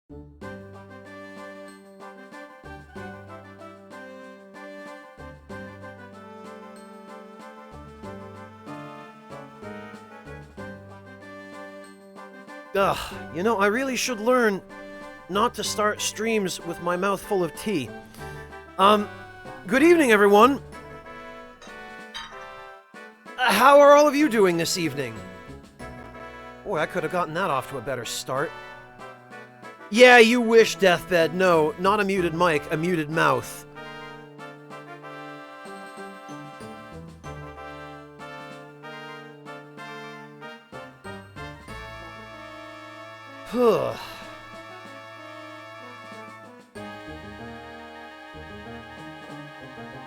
Ugh, you know, I really should learn not to start streams with my mouth full of tea. Good evening, everyone. How are all of you doing this evening? Boy, I could have gotten that off to a better start. Yeah, you wish, Deathbed. No, not a muted mic, a muted mouth.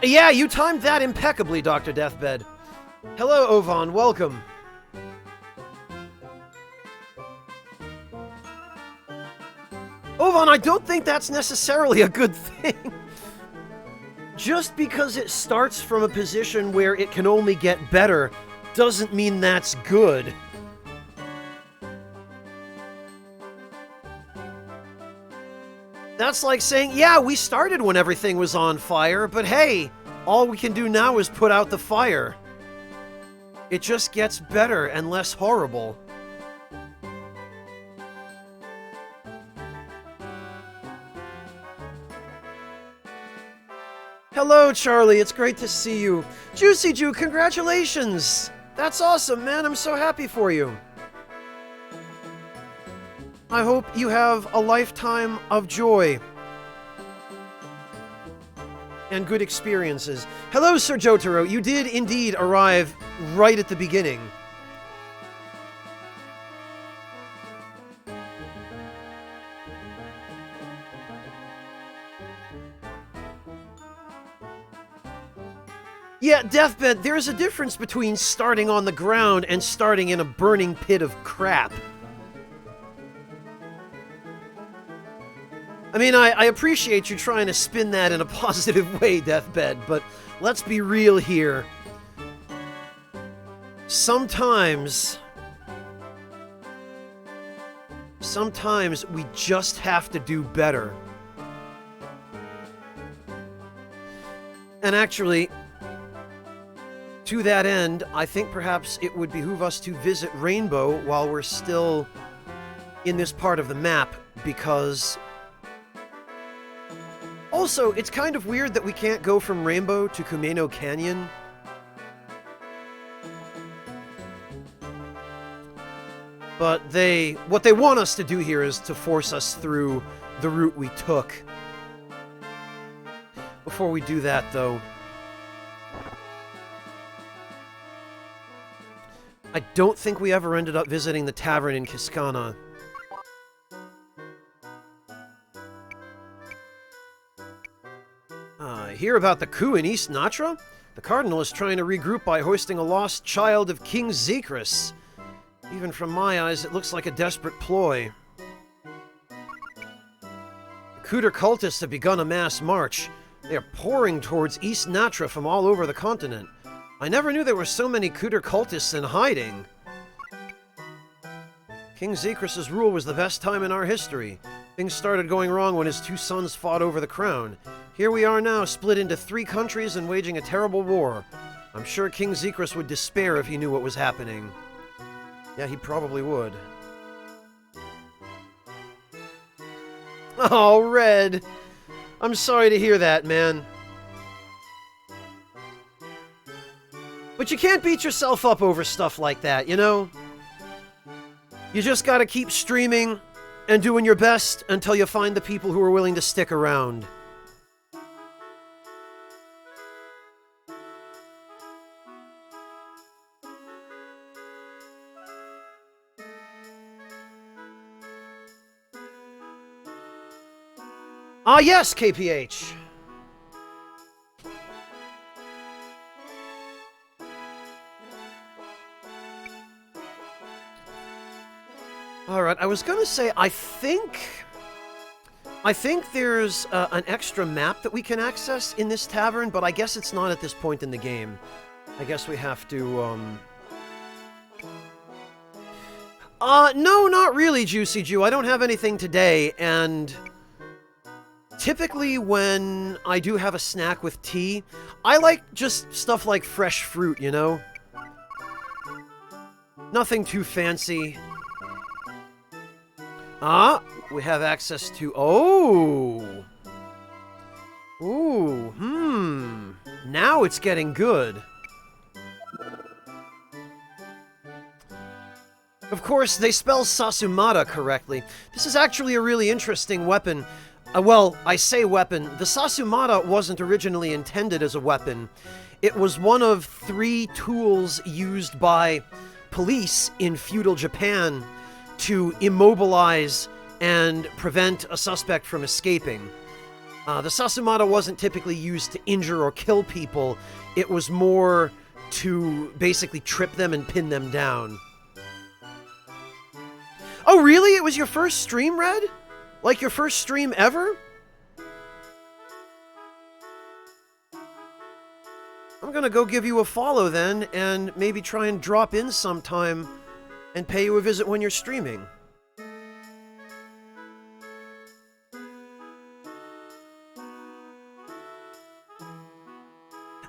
Yeah, you timed that impeccably, Dr. Deathbed. Hello, Ovan, welcome. Ovan, I don't think that's necessarily a good thing. Just because it starts from a position where it can only get better doesn't mean that's good. That's like saying, yeah, we started when everything was on fire, but hey, all we can do now is put out the fire. It just gets better and less horrible. Hello, Charlie, it's great to see you. Juicy Jew, congratulations! That's awesome, man, I'm so happy for you. I hope you have a lifetime of joy and good experiences. Hello, Sir Jotaro. You did indeed arrive right at the beginning. Yeah, Deathbed, there's a difference between starting on the ground and starting in a burning pit of crap. I mean, I appreciate you trying to spin that in a positive way, Deathbed, but let's be real here. Sometimes we just have to do better. And actually, to that end, I think perhaps it would behoove us to visit Rainbow while we're still in this part of the map, because also, it's kind of weird that we can't go from Rainbow to Kumeno Canyon. But what they want us to do here is to force us through the route we took. Before we do that, though, I don't think we ever ended up visiting the tavern in Kiskana. Hear about the coup in East Natra? The Cardinal is trying to regroup by hoisting a lost child of King Zekris. Even from my eyes, it looks like a desperate ploy. The Cooter cultists have begun a mass march. They are pouring towards East Natra from all over the continent. I never knew there were so many Cooter cultists in hiding. King Zekris' rule was the best time in our history. Things started going wrong when his two sons fought over the crown. Here we are now, split into 3 countries and waging a terrible war. I'm sure King Zekris would despair if he knew what was happening. Yeah, he probably would. Oh, Red! I'm sorry to hear that, man. But you can't beat yourself up over stuff like that, you know? You just gotta keep streaming and doing your best until you find the people who are willing to stick around. Ah, yes, KPH! Alright, I was gonna say, I think there's an extra map that we can access in this tavern, but I guess it's not at this point in the game. I guess we have to, No, not really, Juicy Jew. I don't have anything today, and typically when I do have a snack with tea, I like just stuff like fresh fruit, you know? Nothing too fancy. We have access to... Oh! Ooh, Now it's getting good. Of course, they spell Sasumata correctly. This is actually a really interesting weapon. Well, I say weapon. The Sasumata wasn't originally intended as a weapon. It was one of 3 tools used by police in feudal Japan to immobilize and prevent a suspect from escaping. The Sasumata wasn't typically used to injure or kill people. It was more to basically trip them and pin them down. Oh, really? It was your first stream, Red? Like your first stream ever? I'm gonna go give you a follow then, and maybe try and drop in sometime and pay you a visit when you're streaming.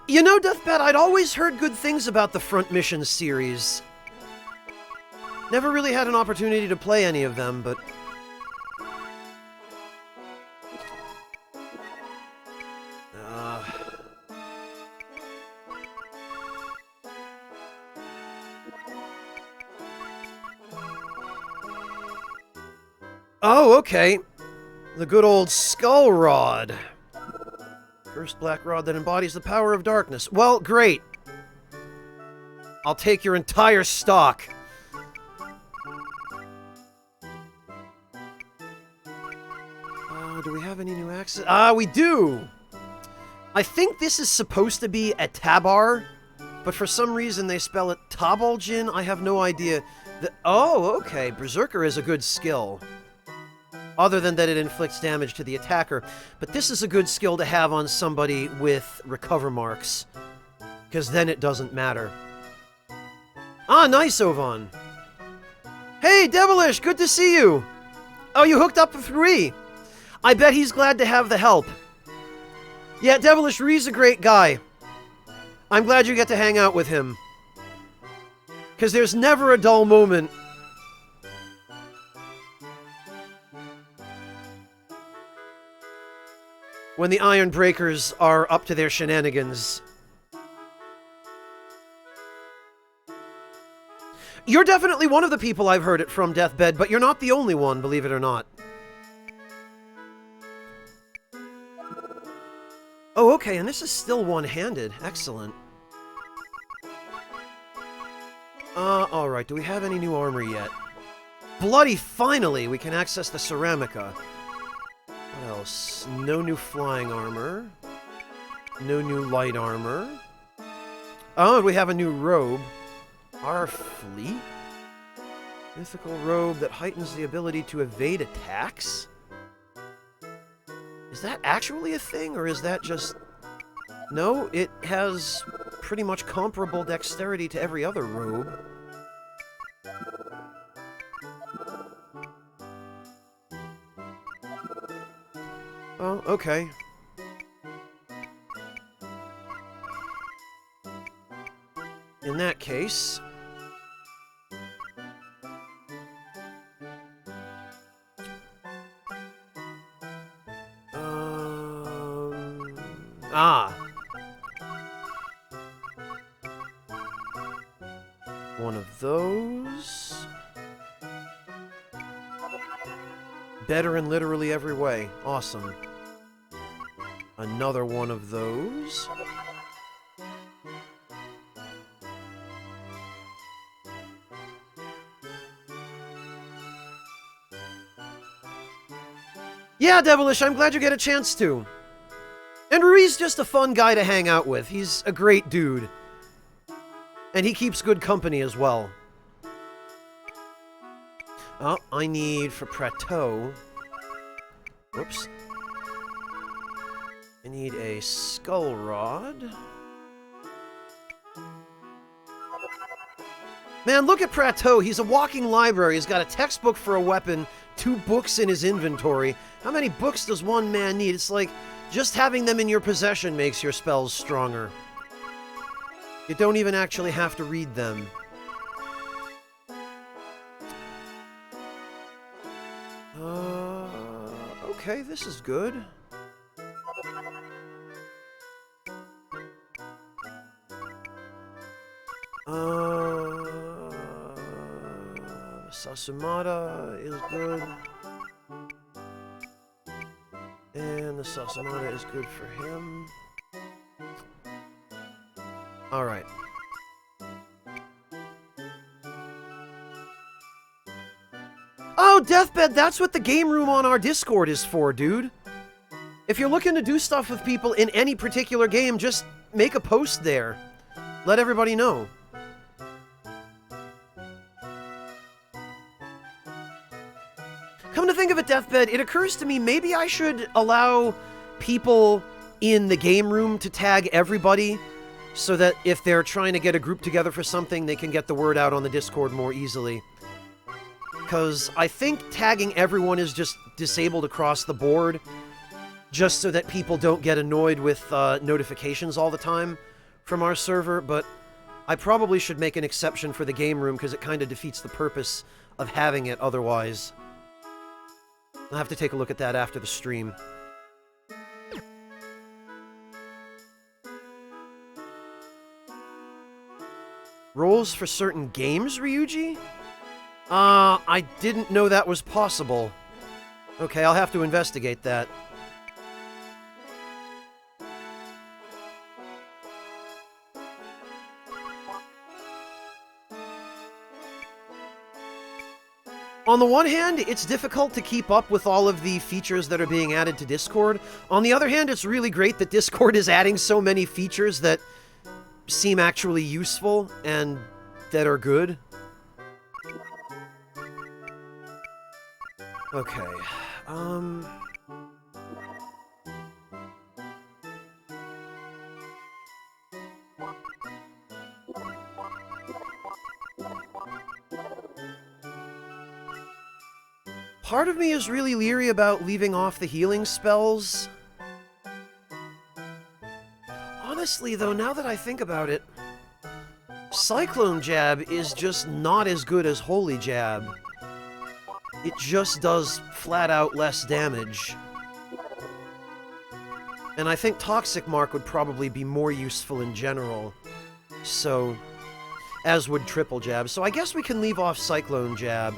You know, Deathbed, I'd always heard good things about the Front Mission series. Never really had an opportunity to play any of them, but... Oh, okay. The good old Skull Rod. First black rod that embodies the power of darkness. Well, great. I'll take your entire stock. Do we have any new access? We do! I think this is supposed to be a Tabar, but for some reason they spell it Taboljin. I have no idea. Oh, okay. Berserker is a good skill. Other than that it inflicts damage to the attacker. But this is a good skill to have on somebody with recover marks, because then it doesn't matter. Nice, Ovan. Hey, Devilish, good to see you. Oh, you hooked up for 3. I bet he's glad to have the help. Yeah, Devilish Ree's a great guy. I'm glad you get to hang out with him. Because there's never a dull moment. When the Iron Breakers are up to their shenanigans. You're definitely one of the people I've heard it from, Deathbed, but you're not the only one, believe it or not. Oh, okay, and this is still one-handed. Excellent. Alright, do we have any new armor yet? Bloody finally, we can access the Ceramica. What else? No new flying armor. No new light armor. Oh, we have a new robe. Our fleet? Mythical robe that heightens the ability to evade attacks? Is that actually a thing, or is that just... No, it has pretty much comparable dexterity to every other robe. Oh, okay. In that case... One of those. Better in literally every way. Awesome. Another one of those. Yeah, Devilish, I'm glad you get a chance to. And Rui's just a fun guy to hang out with. He's a great dude. And he keeps good company as well. Oh, I need for Prateau. Whoops. I need a Skull Rod. Man, look at Prateau. He's a walking library. He's got a textbook for a weapon, 2 books in his inventory. How many books does one man need? It's like just having them in your possession makes your spells stronger. You don't even actually have to read them. Okay, this is good. Sasumata is good. And the Sasumata is good for him. Alright. Oh, Deathbed, that's what the game room on our Discord is for, dude. If you're looking to do stuff with people in any particular game, just make a post there. Let everybody know. Come to think of it, Deathbed, it occurs to me maybe I should allow people in the game room to tag everybody so that if they're trying to get a group together for something, they can get the word out on the Discord more easily. Because I think tagging everyone is just disabled across the board, just so that people don't get annoyed with notifications all the time from our server, but I probably should make an exception for the game room because it kind of defeats the purpose of having it otherwise. I'll have to take a look at that after the stream. Roles for certain games, Ryuji? I didn't know that was possible. Okay, I'll have to investigate that. On the one hand, it's difficult to keep up with all of the features that are being added to Discord. On the other hand, it's really great that Discord is adding so many features that seem actually useful and that are good. Okay, part of me is really leery about leaving off the healing spells. Honestly, though, now that I think about it, Cyclone Jab is just not as good as Holy Jab. It just does flat-out less damage. And I think Toxic Mark would probably be more useful in general. So, as would Triple Jab. So I guess we can leave off Cyclone Jab.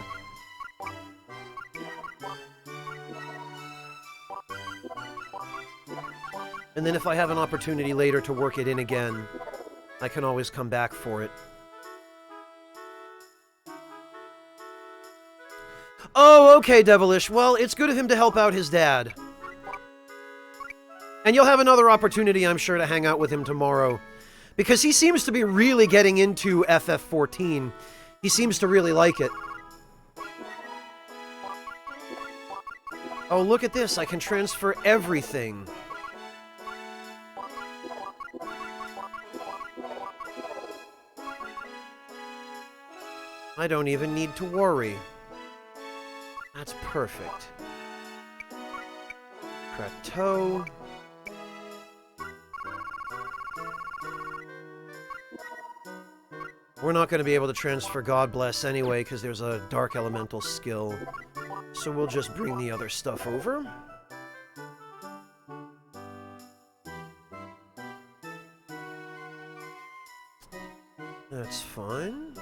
And then if I have an opportunity later to work it in again, I can always come back for it. Oh, okay, Devilish. Well, it's good of him to help out his dad. And you'll have another opportunity, I'm sure, to hang out with him tomorrow. Because he seems to be really getting into FF14. He seems to really like it. Oh, look at this. I can transfer everything. I don't even need to worry. That's perfect. Prateau. We're not going to be able to transfer God Bless anyway, because there's a Dark Elemental skill. So we'll just bring the other stuff over. That's fine.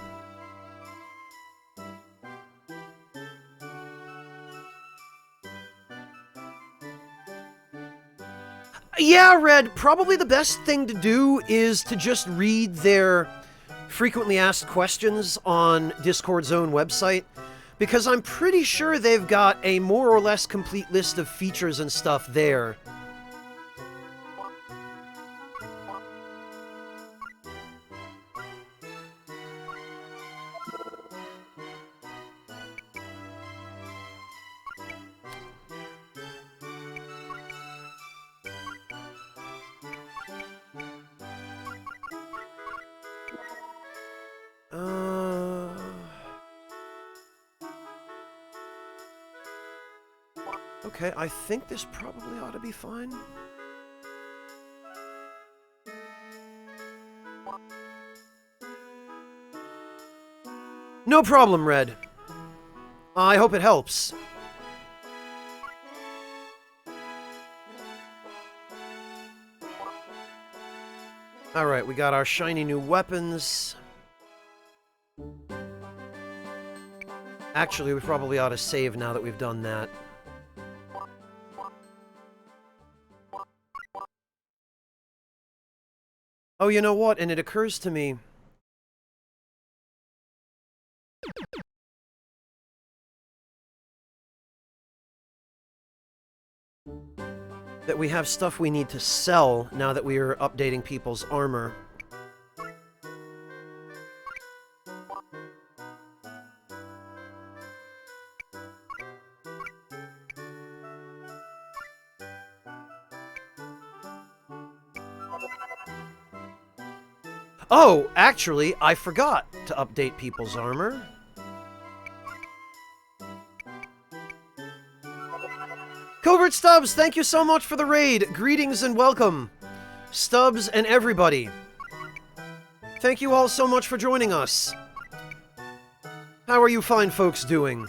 Yeah, Red, probably the best thing to do is to just read their frequently asked questions on Discord's own website, because I'm pretty sure they've got a more or less complete list of features and stuff there. Okay, I think this probably ought to be fine. No problem, Red. I hope it helps. Alright, we got our shiny new weapons. Actually, we probably ought to save now that we've done that. Oh, you know what? And it occurs to me... that we have stuff we need to sell now that we are updating people's armor. Oh, actually, I forgot to update people's armor. Covert Stubbs, thank you so much for the raid. Greetings and welcome. Stubbs and everybody. Thank you all so much for joining us. How are you fine folks doing?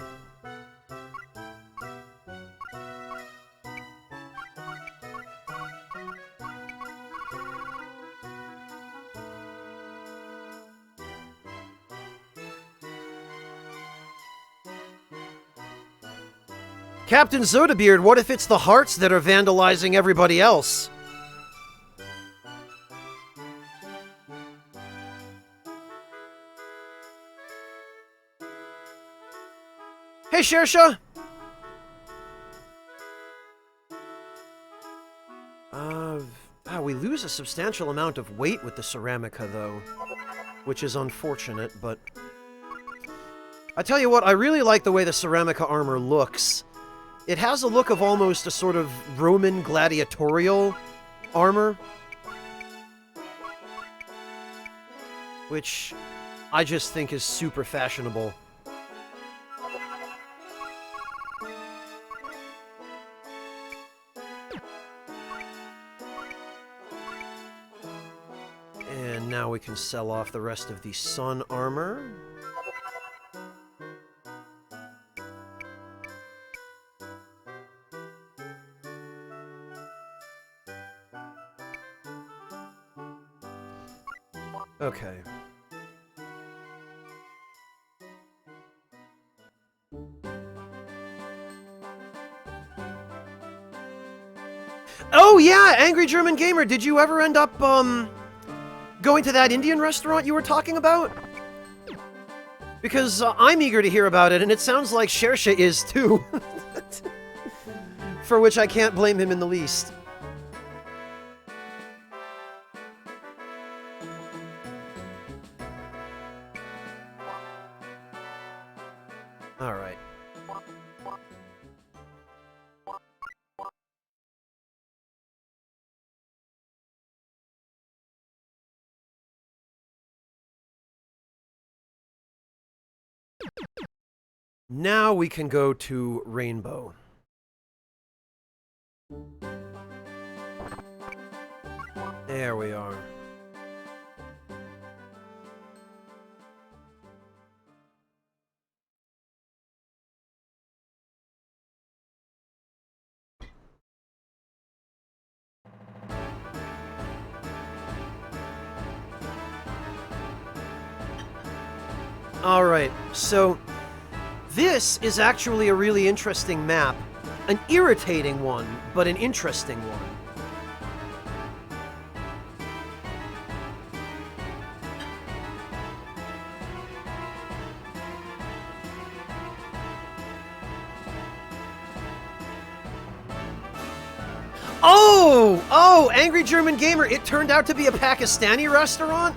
Captain Zodabeard, what if it's the hearts that are vandalizing everybody else? Hey, Shersha! We lose a substantial amount of weight with the Ceramica, though. Which is unfortunate, but... I tell you what, I really like the way the Ceramica armor looks. It has a look of almost a sort of Roman gladiatorial armor. Which I just think is super fashionable. And now we can sell off the rest of the sun armor. Okay. Oh yeah, Angry German Gamer, did you ever end up, going to that Indian restaurant you were talking about? Because I'm eager to hear about it, and it sounds like Shersha is too. For which I can't blame him in the least. Alright. Now we can go to Rainbow. There we are. Alright, so this is actually a really interesting map. An irritating one, but an interesting one. Oh, Angry German Gamer, it turned out to be a Pakistani restaurant?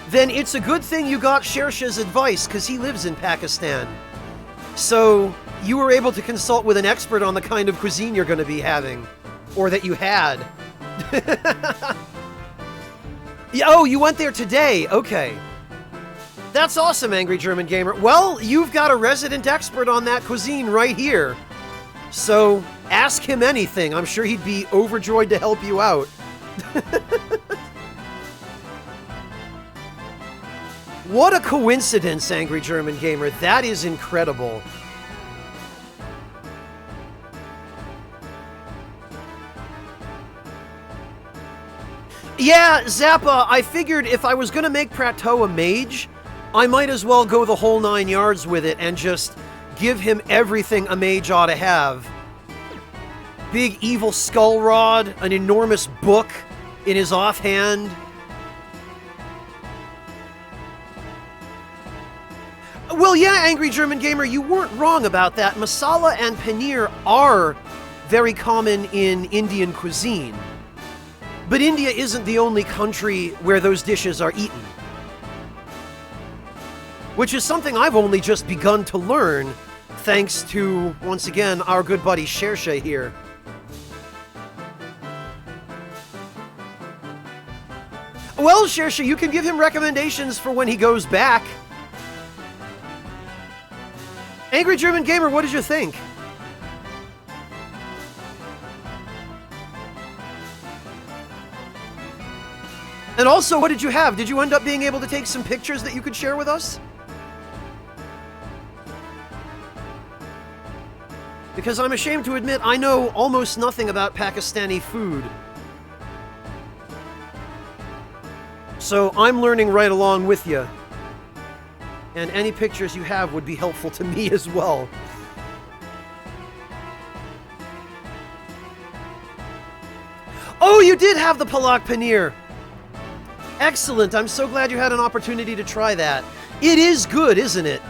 Then it's a good thing you got Shersha's advice, because he lives in Pakistan. So, you were able to consult with an expert on the kind of cuisine you're going to be having. Or that you had. Oh, you went there today. Okay. That's awesome, Angry German Gamer. Well, you've got a resident expert on that cuisine right here. So, Ask him anything. I'm sure he'd be overjoyed to help you out. What a coincidence, Angry German Gamer. That is incredible. Yeah, Zappa, I figured if I was gonna make Prateau a mage, I might as well go the whole 9 yards with it and just give him everything a mage ought to have. Big evil skull rod, an enormous book in his offhand. Well, yeah, Angry German Gamer, you weren't wrong about that. Masala and paneer are very common in Indian cuisine. But India isn't the only country where those dishes are eaten. Which is something I've only just begun to learn, thanks to, once again, our good buddy Shersha here. Well, Shersha, you can give him recommendations for when he goes back. Angry German Gamer, what did you think? And also, what did you have? Did you end up being able to take some pictures that you could share with us? Because I'm ashamed to admit, I know almost nothing about Pakistani food. So I'm learning right along with you. And any pictures you have would be helpful to me as well. Oh, you did have the palak paneer! Excellent, I'm so glad you had an opportunity to try that. It is good, isn't it?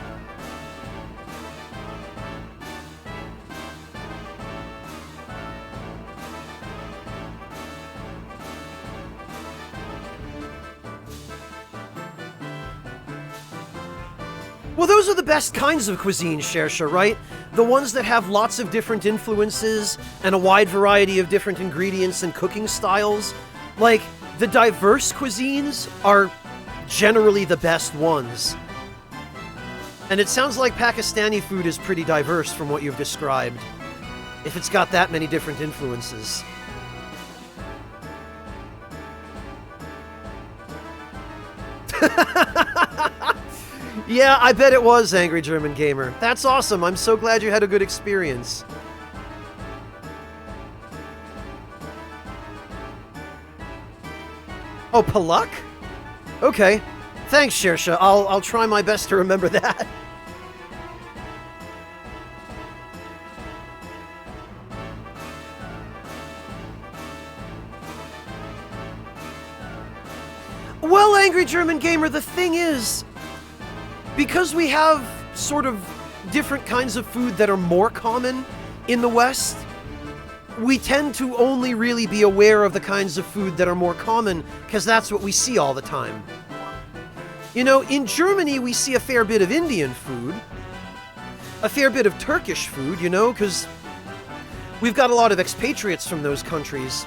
Well, those are the best kinds of cuisine, Shersha, right? The ones that have lots of different influences and a wide variety of different ingredients and cooking styles. Like, the diverse cuisines are generally the best ones. And it sounds like Pakistani food is pretty diverse from what you've described, if it's got that many different influences. Yeah, I bet it was, Angry German Gamer. That's awesome. I'm so glad you had a good experience. Oh, palak? Okay. Thanks, Shersha. I'll try my best to remember that. Well, Angry German Gamer, the thing is, because we have sort of different kinds of food that are more common in the West, we tend to only really be aware of the kinds of food that are more common, because that's what we see all the time. You know, in Germany we see a fair bit of Indian food, a fair bit of Turkish food, you know, because we've got a lot of expatriates from those countries.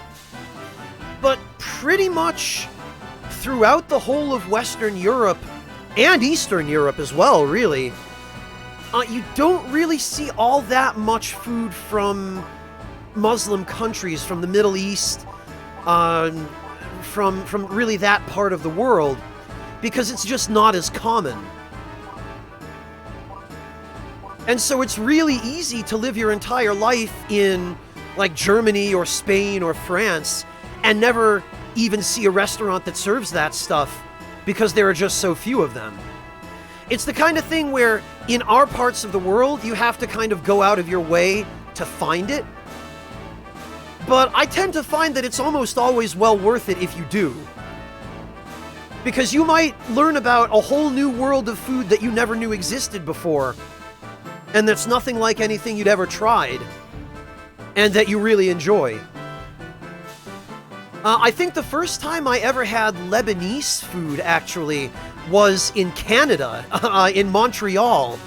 But pretty much throughout the whole of Western Europe, and Eastern Europe as well, really, you don't really see all that much food from Muslim countries, from the Middle East, from really that part of the world, because it's just not as common. And so it's really easy to live your entire life in, like, Germany or Spain or France and never even see a restaurant that serves that stuff, because there are just so few of them. It's the kind of thing where, in our parts of the world, you have to kind of go out of your way to find it. But I tend to find that it's almost always well worth it if you do. Because you might learn about a whole new world of food that you never knew existed before, and that's nothing like anything you'd ever tried, and that you really enjoy. I think the first time I ever had Lebanese food, actually, was in Canada, in Montreal,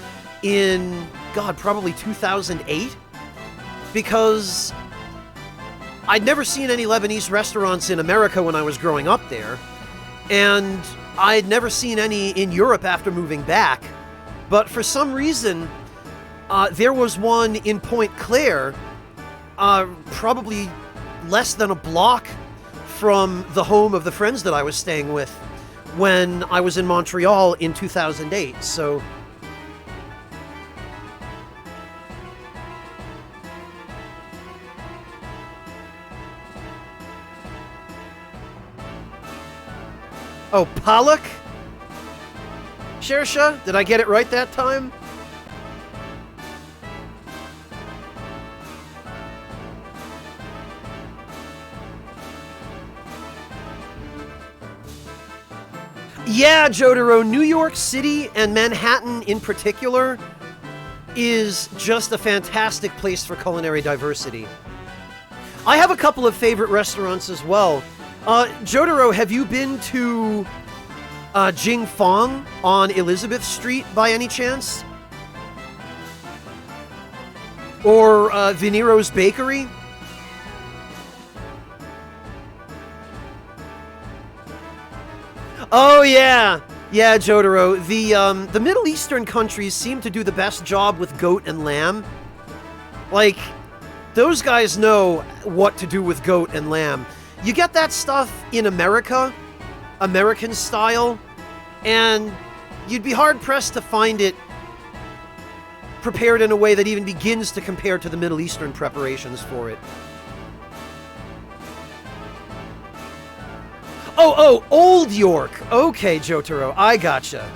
in, God, probably 2008, because I'd never seen any Lebanese restaurants in America when I was growing up there, and I'd never seen any in Europe after moving back, but for some reason, there was one in Pointe Claire, probably less than a block from the home of the friends that I was staying with when I was in Montreal in 2008, so... Oh, Pollock? Shersha? Did I get it right that time? Yeah, Jotaro, New York City and Manhattan in particular is just a fantastic place for culinary diversity. I have a couple of favorite restaurants as well. Jotaro, have you been to Jing Fong on Elizabeth Street by any chance? Or Venero's Bakery? Oh yeah! Yeah, Jotaro, the Middle Eastern countries seem to do the best job with goat and lamb. Like, those guys know what to do with goat and lamb. You get that stuff in America, American style, and you'd be hard-pressed to find it prepared in a way that even begins to compare to the Middle Eastern preparations for it. Oh, Old York! Okay, Jotaro, I gotcha.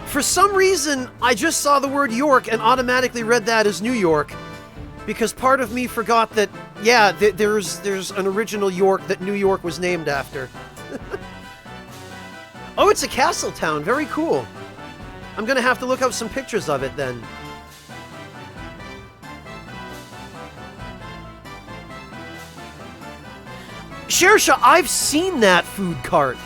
For some reason, I just saw the word York and automatically read that as New York, because part of me forgot that, yeah, there's an original York that New York was named after. Oh, it's a castle town. Very cool. I'm gonna have to look up some pictures of it then. Shersha, I've seen that food cart.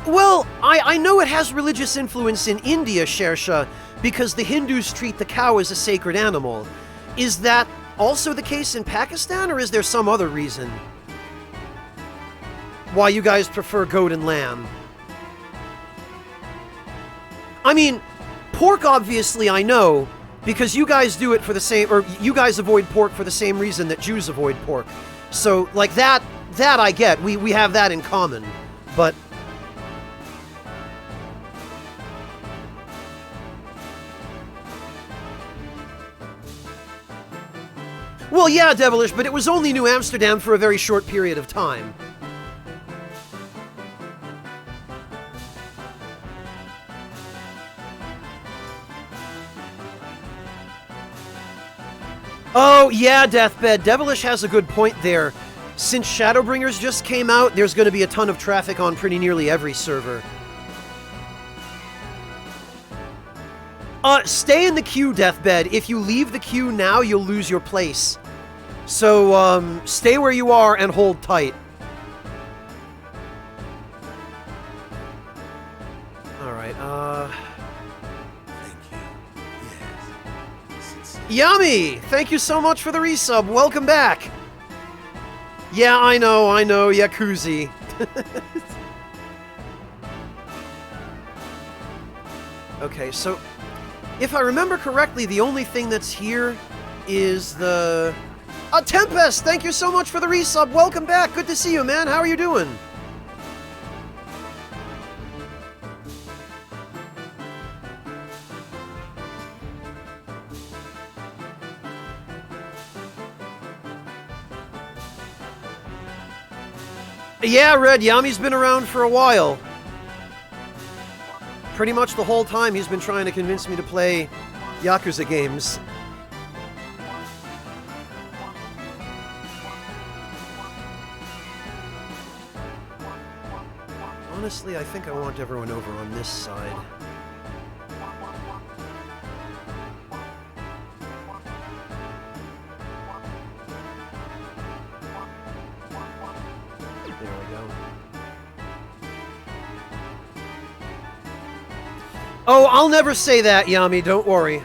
Well, I know it has religious influence in India, Shersha, because the Hindus treat the cow as a sacred animal. Is that also the case in Pakistan, or is there some other reason why you guys prefer goat and lamb? I mean, pork, obviously, I know, because you guys do it for the same, or you guys avoid pork for the same reason that Jews avoid pork. So, like, that I get. We have that in common. But... Well, yeah, Devilish, but it was only New Amsterdam for a very short period of time. Oh, yeah, Deathbed. Devilish has a good point there. Since Shadowbringers just came out, there's going to be a ton of traffic on pretty nearly every server. Stay in the queue, Deathbed. If you leave the queue now, you'll lose your place. So, stay where you are and hold tight. Alright, Yummy! Thank you so much for the resub. Welcome back. Yeah, I know, Yakuzi. Okay, so if I remember correctly, the only thing that's here is the... Tempest! Thank you so much for the resub. Welcome back. Good to see you, man. How are you doing? Yeah, Red, Yami's been around for a while. Pretty much the whole time he's been trying to convince me to play Yakuza games. Honestly, I think I want everyone over on this side. There we go. Oh, I'll never say that, Yami, don't worry.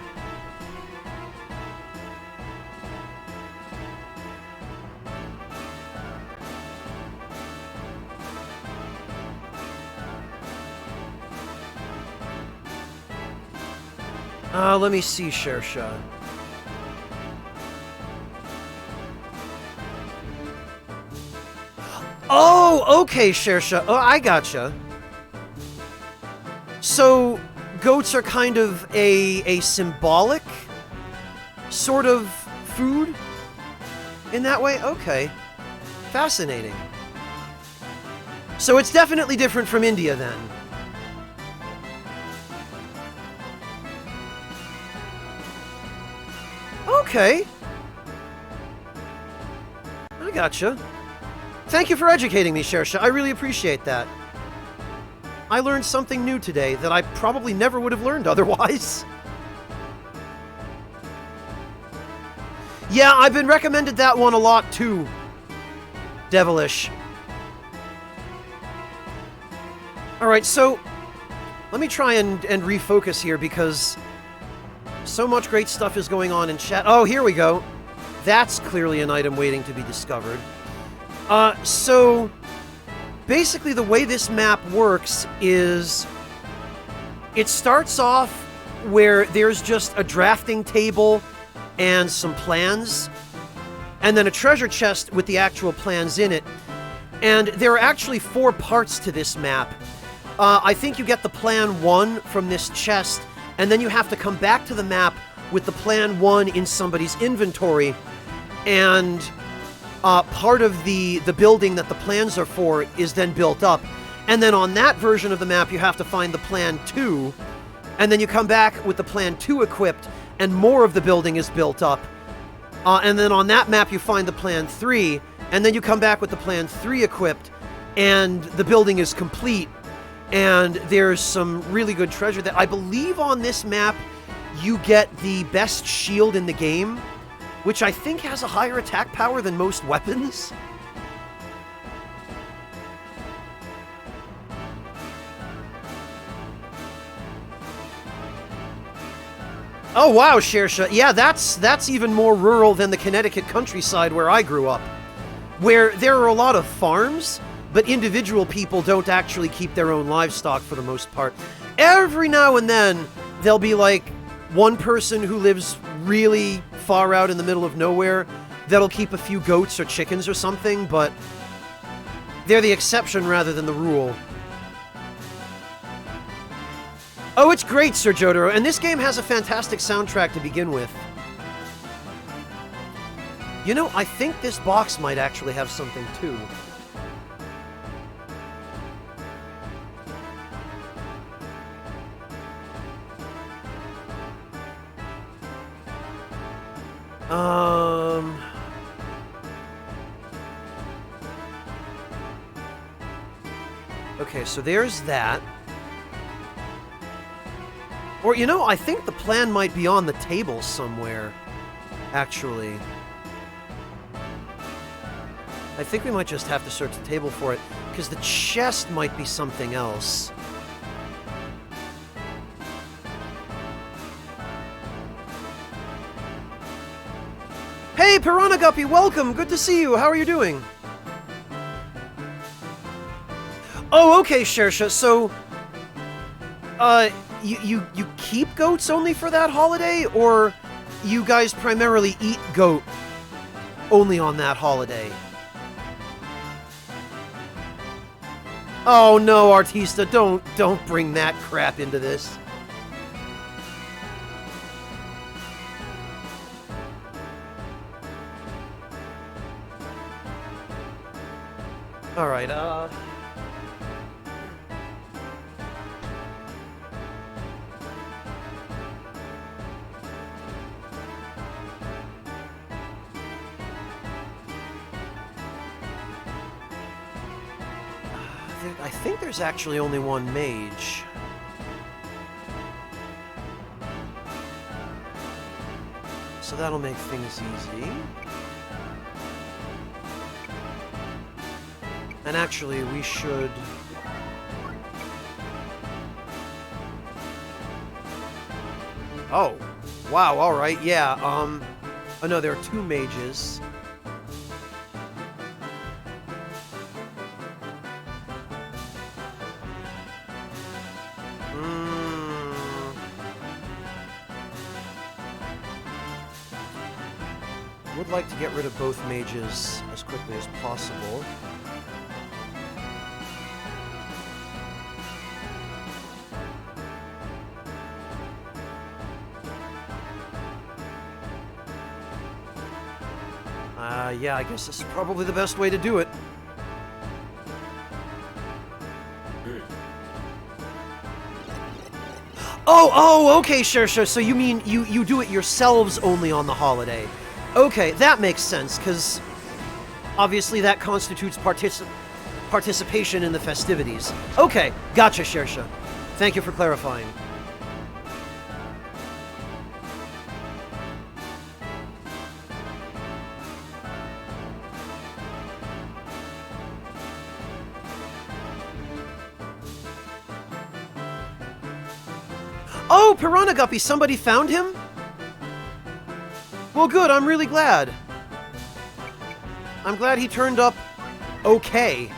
Let me see, Shersha. Oh, okay, Shersha. Oh, I gotcha. So, goats are kind of a symbolic sort of food in that way? Okay. Fascinating. So it's definitely different from India, then. Okay. I gotcha. Thank you for educating me, Shersha. I really appreciate that. I learned something new today that I probably never would have learned otherwise. Yeah, I've been recommended that one a lot, too. Devilish. Alright, so let me try and refocus here because so much great stuff is going on in chat. Oh, here we go. That's clearly an item waiting to be discovered. So basically the way this map works is it starts off where there's just a drafting table and some plans, and then a treasure chest with the actual plans in it. And there are actually 4 parts to this map. I think you get the plan 1 from this chest, and then you have to come back to the map with the plan 1 in somebody's inventory, and part of the building that the plans are for is then built up. And then on that version of the map, you have to find the plan 2, and then you come back with the plan 2 equipped, and more of the building is built up. And then on that map, you find the plan 3, and then you come back with the plan 3 equipped, and the building is complete. And there's some really good treasure that I believe on this map you get the best shield in the game, which I think has a higher attack power than most weapons. Oh wow, Shersha. Yeah, that's even more rural than the Connecticut countryside where I grew up, where there are a lot of farms, but individual people don't actually keep their own livestock for the most part. Every now and then, there'll be like one person who lives really far out in the middle of nowhere that'll keep a few goats or chickens or something, but they're the exception rather than the rule. Oh, it's great, Sir Jotaro, and this game has a fantastic soundtrack to begin with. You know, I think this box might actually have something too. Okay, so there's that. Or, you know, I think the plan might be on the table somewhere, actually. I think we might just have to search the table for it, because the chest might be something else. Hey, Piranha Guppy, welcome! Good to see you! How are you doing? Oh, okay, Shersha, so... You keep goats only for that holiday, or you guys primarily eat goat only on that holiday? Oh no, Artista, don't bring that crap into this. Alright, I think there's actually only one mage. So that'll make things easy. And actually, we should... Oh, wow, alright, yeah, oh no, there are 2 mages. would like to get rid of both mages as quickly as possible. Yeah, I guess this is probably the best way to do it. Oh, okay, sure. So you mean you do it yourselves only on the holiday. Okay, that makes sense, because obviously that constitutes participation in the festivities. Okay, gotcha, Shersha. Thank you for clarifying. Oh, Piranha Guppy, somebody found him? Well, good, I'm really glad. I'm glad he turned up okay.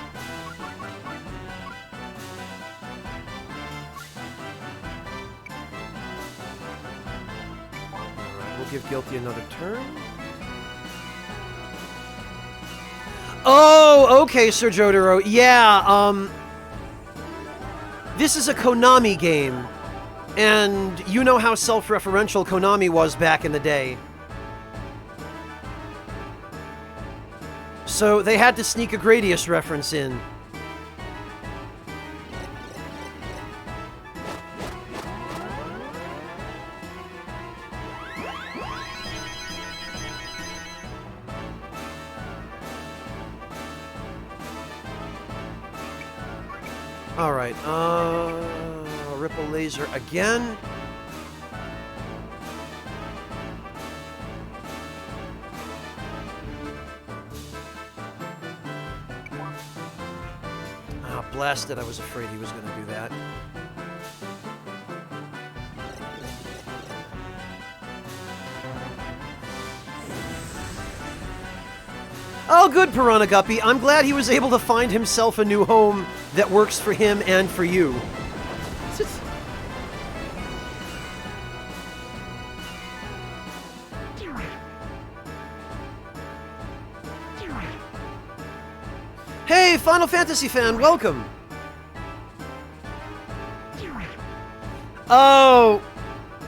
Alright, we'll give Guilty another turn. Oh, okay, Sir Jotaro. Yeah, this is a Konami game. And you know how self-referential Konami was back in the day. So they had to sneak a Gradius reference in. Alright, Ripple Laser again. Ah, blast it, I was afraid he was going to do that. Oh, good, Piranha Guppy. I'm glad he was able to find himself a new home that works for him and for you. Hey, Final Fantasy fan, welcome! Oh,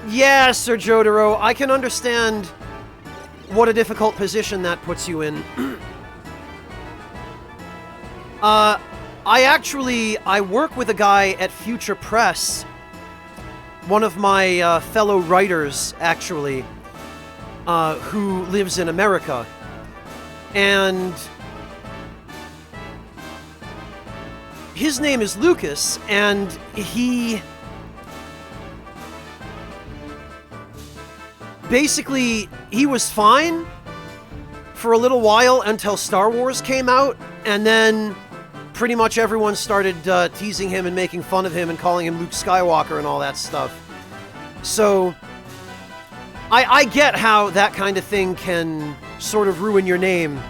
yeah, Sir Jotaro, I can understand what a difficult position that puts you in. I work with a guy at Future Press, one of my fellow writers, actually, who lives in America. And his name is Lucas, and he was fine for a little while until Star Wars came out, and then pretty much everyone started teasing him and making fun of him and calling him Luke Skywalker and all that stuff. So I get how that kind of thing can sort of ruin your name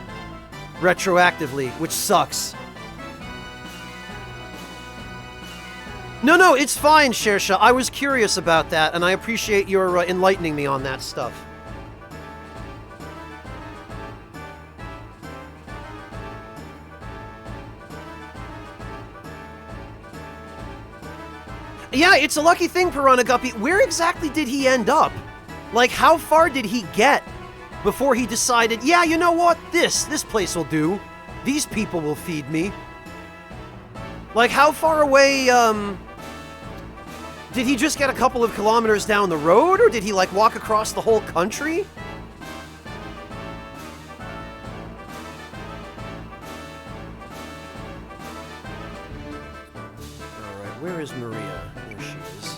retroactively, which sucks. No, it's fine, Shersha. I was curious about that, and I appreciate your enlightening me on that stuff. Yeah, it's a lucky thing, Piranha Guppy. Where exactly did he end up? Like, how far did he get before he decided, yeah, you know what? This place will do. These people will feed me. Like, how far away, did he just get a couple of kilometers down the road, or did he, like, walk across the whole country? Alright, where is Maria? There she is.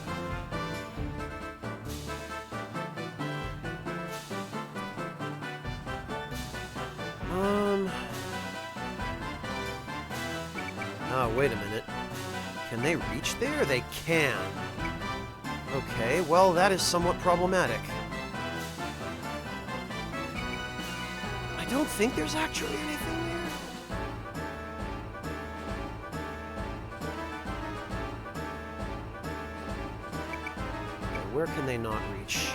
Oh, wait a minute. Can they reach there? They can. Okay, well, that is somewhat problematic. I don't think there's actually anything there. Okay, where can they not reach?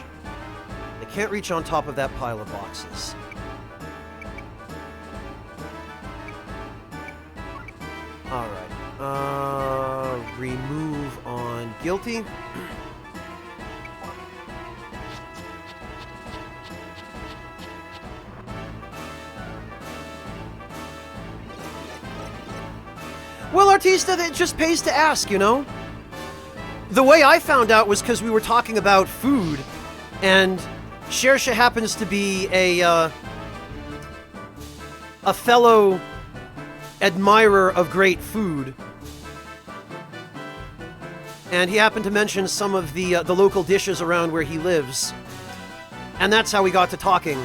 They can't reach on top of that pile of boxes. Remove on guilty. Well, Artista, it just pays to ask, you know? The way I found out was because we were talking about food, and Shersha happens to be a fellow admirer of great food. And he happened to mention some of the local dishes around where he lives. And that's how we got to talking.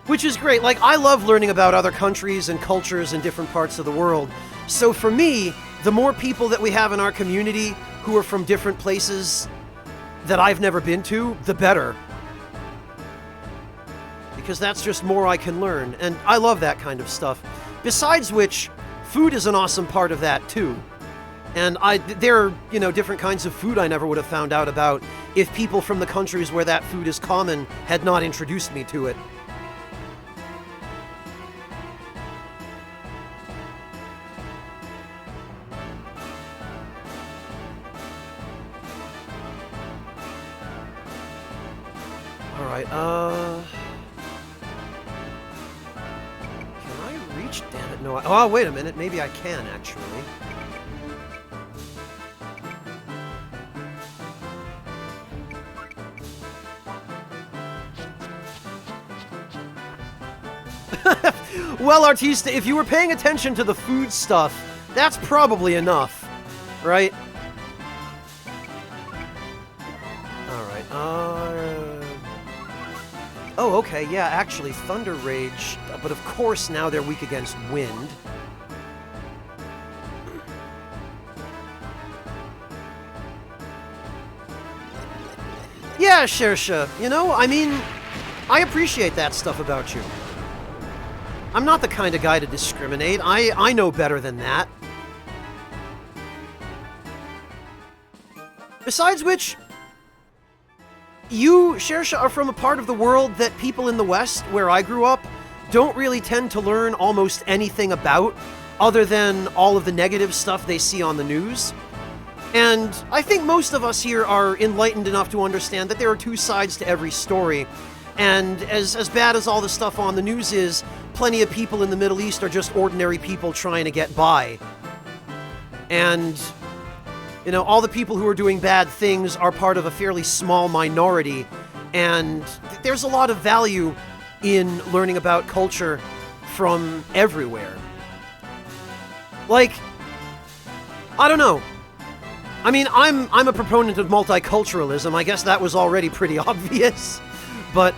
Which is great. Like, I love learning about other countries and cultures in different parts of the world. So for me, the more people that we have in our community who are from different places that I've never been to, the better. Because that's just more I can learn. And I love that kind of stuff. Besides which, food is an awesome part of that too. And there are, you know, different kinds of food I never would have found out about if people from the countries where that food is common had not introduced me to it. Alright, can I reach? Damn it, no. Oh, wait a minute. Maybe I can, actually. Well, Artista, if you were paying attention to the food stuff, that's probably enough, right? Alright, oh, okay, yeah, actually, Thunder Rage, but of course now they're weak against Wind. Yeah, Shersha, you know, I mean, I appreciate that stuff about you. I'm not the kind of guy to discriminate. I know better than that. Besides which, you, Shersha, are from a part of the world that people in the West, where I grew up, don't really tend to learn almost anything about, other than all of the negative stuff they see on the news. And I think most of us here are enlightened enough to understand that there are two sides to every story. And as bad as all the stuff on the news is, plenty of people in the Middle East are just ordinary people trying to get by. And, you know, all the people who are doing bad things are part of a fairly small minority. And there's a lot of value in learning about culture from everywhere. Like, I don't know. I mean, I'm a proponent of multiculturalism. I guess that was already pretty obvious. But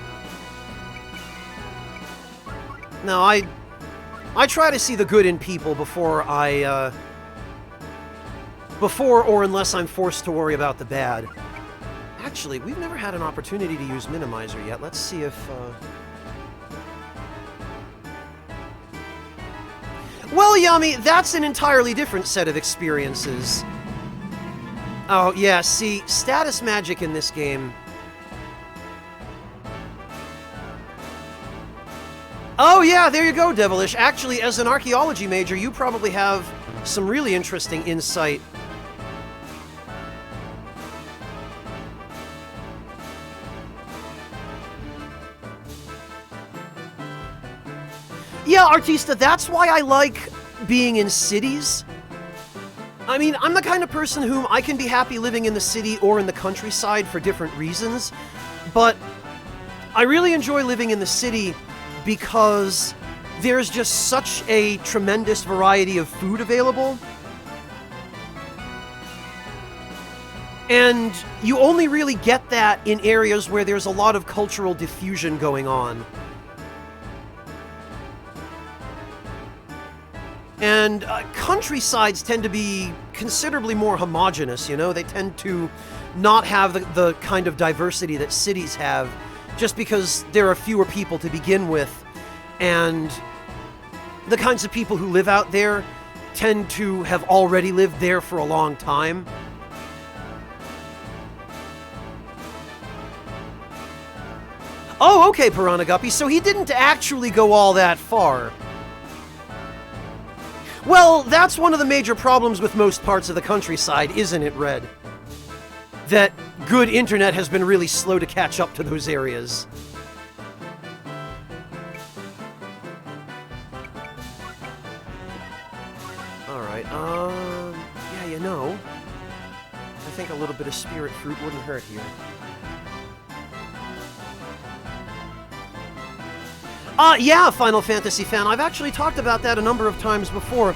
no, I try to see the good in people before or unless I'm forced to worry about the bad. Actually, we've never had an opportunity to use Minimizer yet. Let's see if Well, Yami, that's an entirely different set of experiences. Oh, yeah, see, status magic in this game. Oh yeah, there you go, Devilish. Actually, as an archaeology major, you probably have some really interesting insight. Yeah, Artista, that's why I like being in cities. I mean, I'm the kind of person whom I can be happy living in the city or in the countryside for different reasons, but I really enjoy living in the city because there's just such a tremendous variety of food available. And you only really get that in areas where there's a lot of cultural diffusion going on. And countrysides tend to be considerably more homogenous, you know? They tend to not have the kind of diversity that cities have, just because there are fewer people to begin with, and the kinds of people who live out there tend to have already lived there for a long time. Oh, okay, Piranha Guppy, so he didn't actually go all that far. Well, that's one of the major problems with most parts of the countryside, isn't it, Red? That good internet has been really slow to catch up to those areas. Alright, yeah, you know, I think a little bit of spirit fruit wouldn't hurt here. Yeah, Final Fantasy fan, I've actually talked about that a number of times before.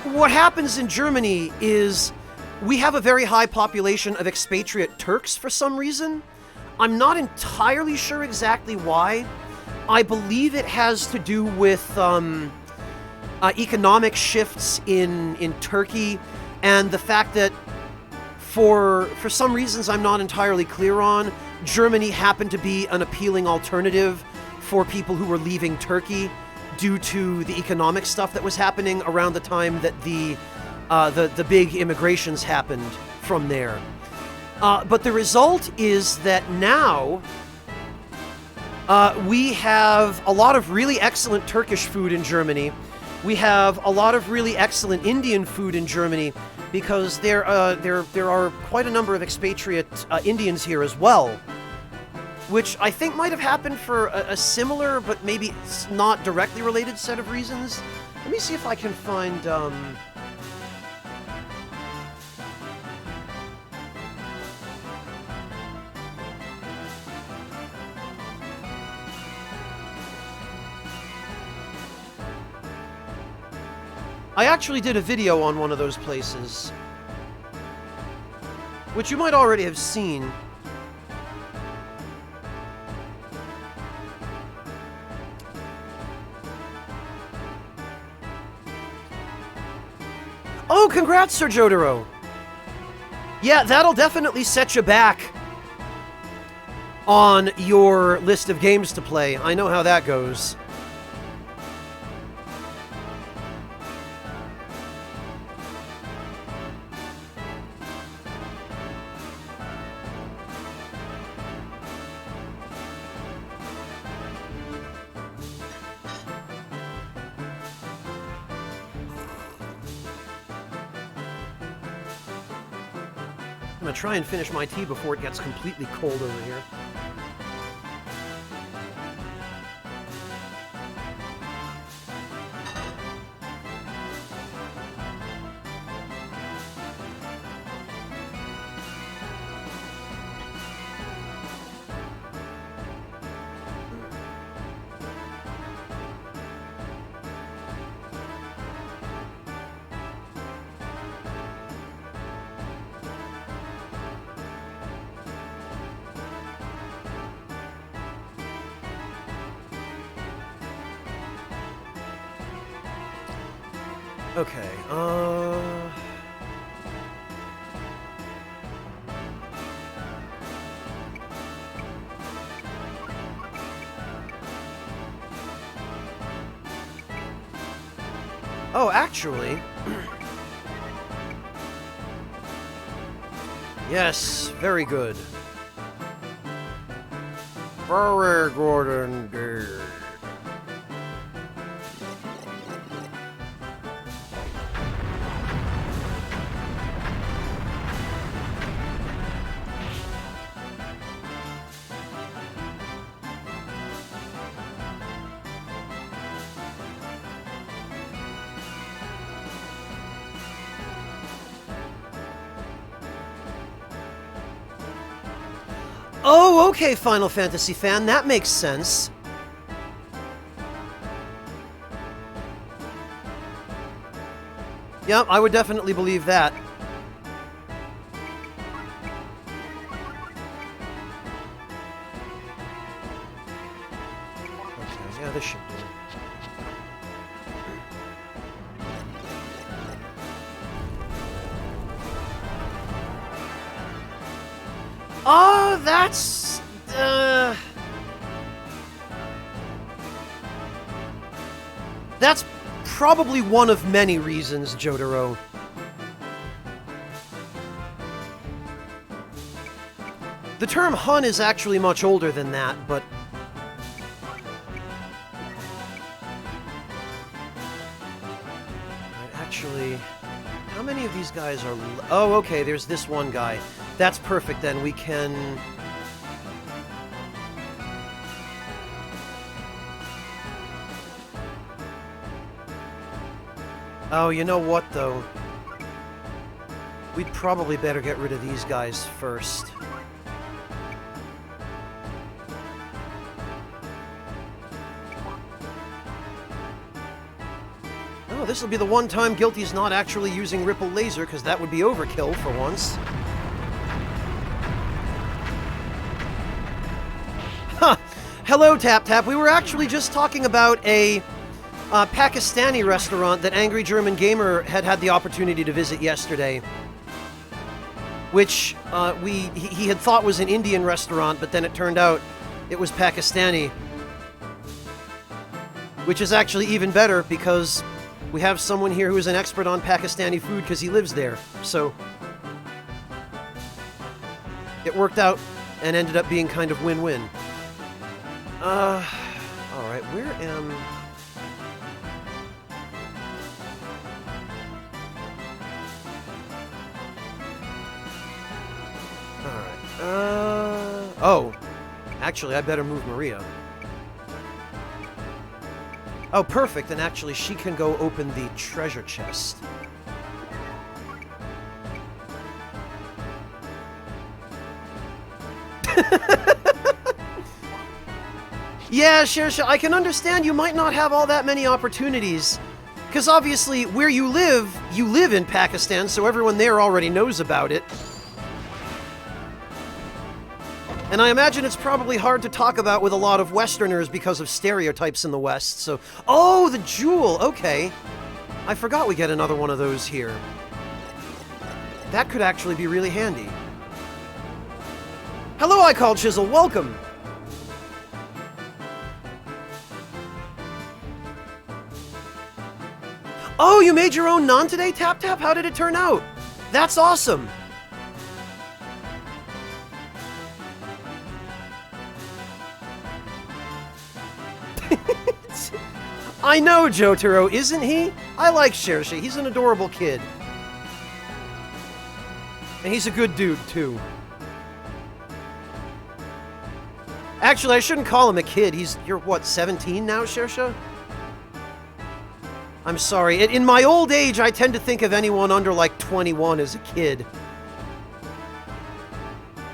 What happens in Germany is we have a very high population of expatriate Turks for some reason. I'm not entirely sure exactly why. I believe it has to do with economic shifts in Turkey, and the fact that for some reasons I'm not entirely clear on, Germany happened to be an appealing alternative for people who were leaving Turkey due to the economic stuff that was happening around the time that the big immigrations happened from there. But the result is that now we have a lot of really excellent Turkish food in Germany. We have a lot of really excellent Indian food in Germany because there are quite a number of expatriate Indians here as well, which I think might have happened for a similar but maybe not directly related set of reasons. Let me see if I can find I actually did a video on one of those places, which you might already have seen. Oh, congrats, Sir Jotaro! Yeah, that'll definitely set you back on your list of games to play. I know how that goes. I'm gonna try and finish my tea before it gets completely cold over here. Okay, oh, actually... Yes, very good. Very good indeed. Oh, okay, Final Fantasy fan, that makes sense. Yep, I would definitely believe that. Okay, yeah, this should do. Oh, that's... That's probably one of many reasons, Jotaro. The term Hun is actually much older than that, but... these guys are... Oh, okay, there's this one guy. That's perfect, then. We can... Oh, you know what, though? We'd probably better get rid of these guys first. Oh, this will be the one time Guilty's not actually using Ripple Laser, because that would be overkill for once. Huh! Hello, Tap Tap. We were actually just talking about a Pakistani restaurant that Angry German Gamer had the opportunity to visit yesterday. Which he had thought was an Indian restaurant, but then it turned out it was Pakistani. Which is actually even better, because we have someone here who is an expert on Pakistani food because he lives there. So it worked out and ended up being kind of win-win. Alright, where am... Oh. Actually, I better move Maria. Oh, perfect, and actually she can go open the treasure chest. Yeah, Shersha, I can understand you might not have all that many opportunities. Because obviously, where you live in Pakistan, so everyone there already knows about it. And I imagine it's probably hard to talk about with a lot of Westerners because of stereotypes in the West, so... Oh, the jewel! Okay. I forgot we get another one of those here. That could actually be really handy. Hello, I called Chisel. Welcome! Oh, you made your own naan today, Tap Tap? How did it turn out? That's awesome! I know, Jotaro, isn't he? I like Shersha. He's an adorable kid. And he's a good dude, too. Actually, I shouldn't call him a kid. You're what, 17 now, Shersha? I'm sorry. In my old age, I tend to think of anyone under, like, 21 as a kid.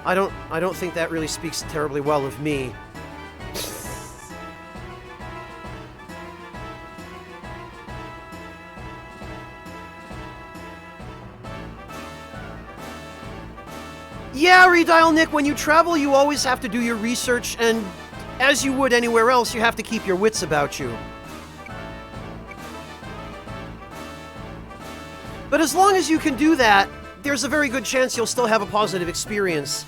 I don't think that really speaks terribly well of me. Yeah, Redial Nick, when you travel, you always have to do your research, and as you would anywhere else, you have to keep your wits about you. But as long as you can do that, there's a very good chance you'll still have a positive experience.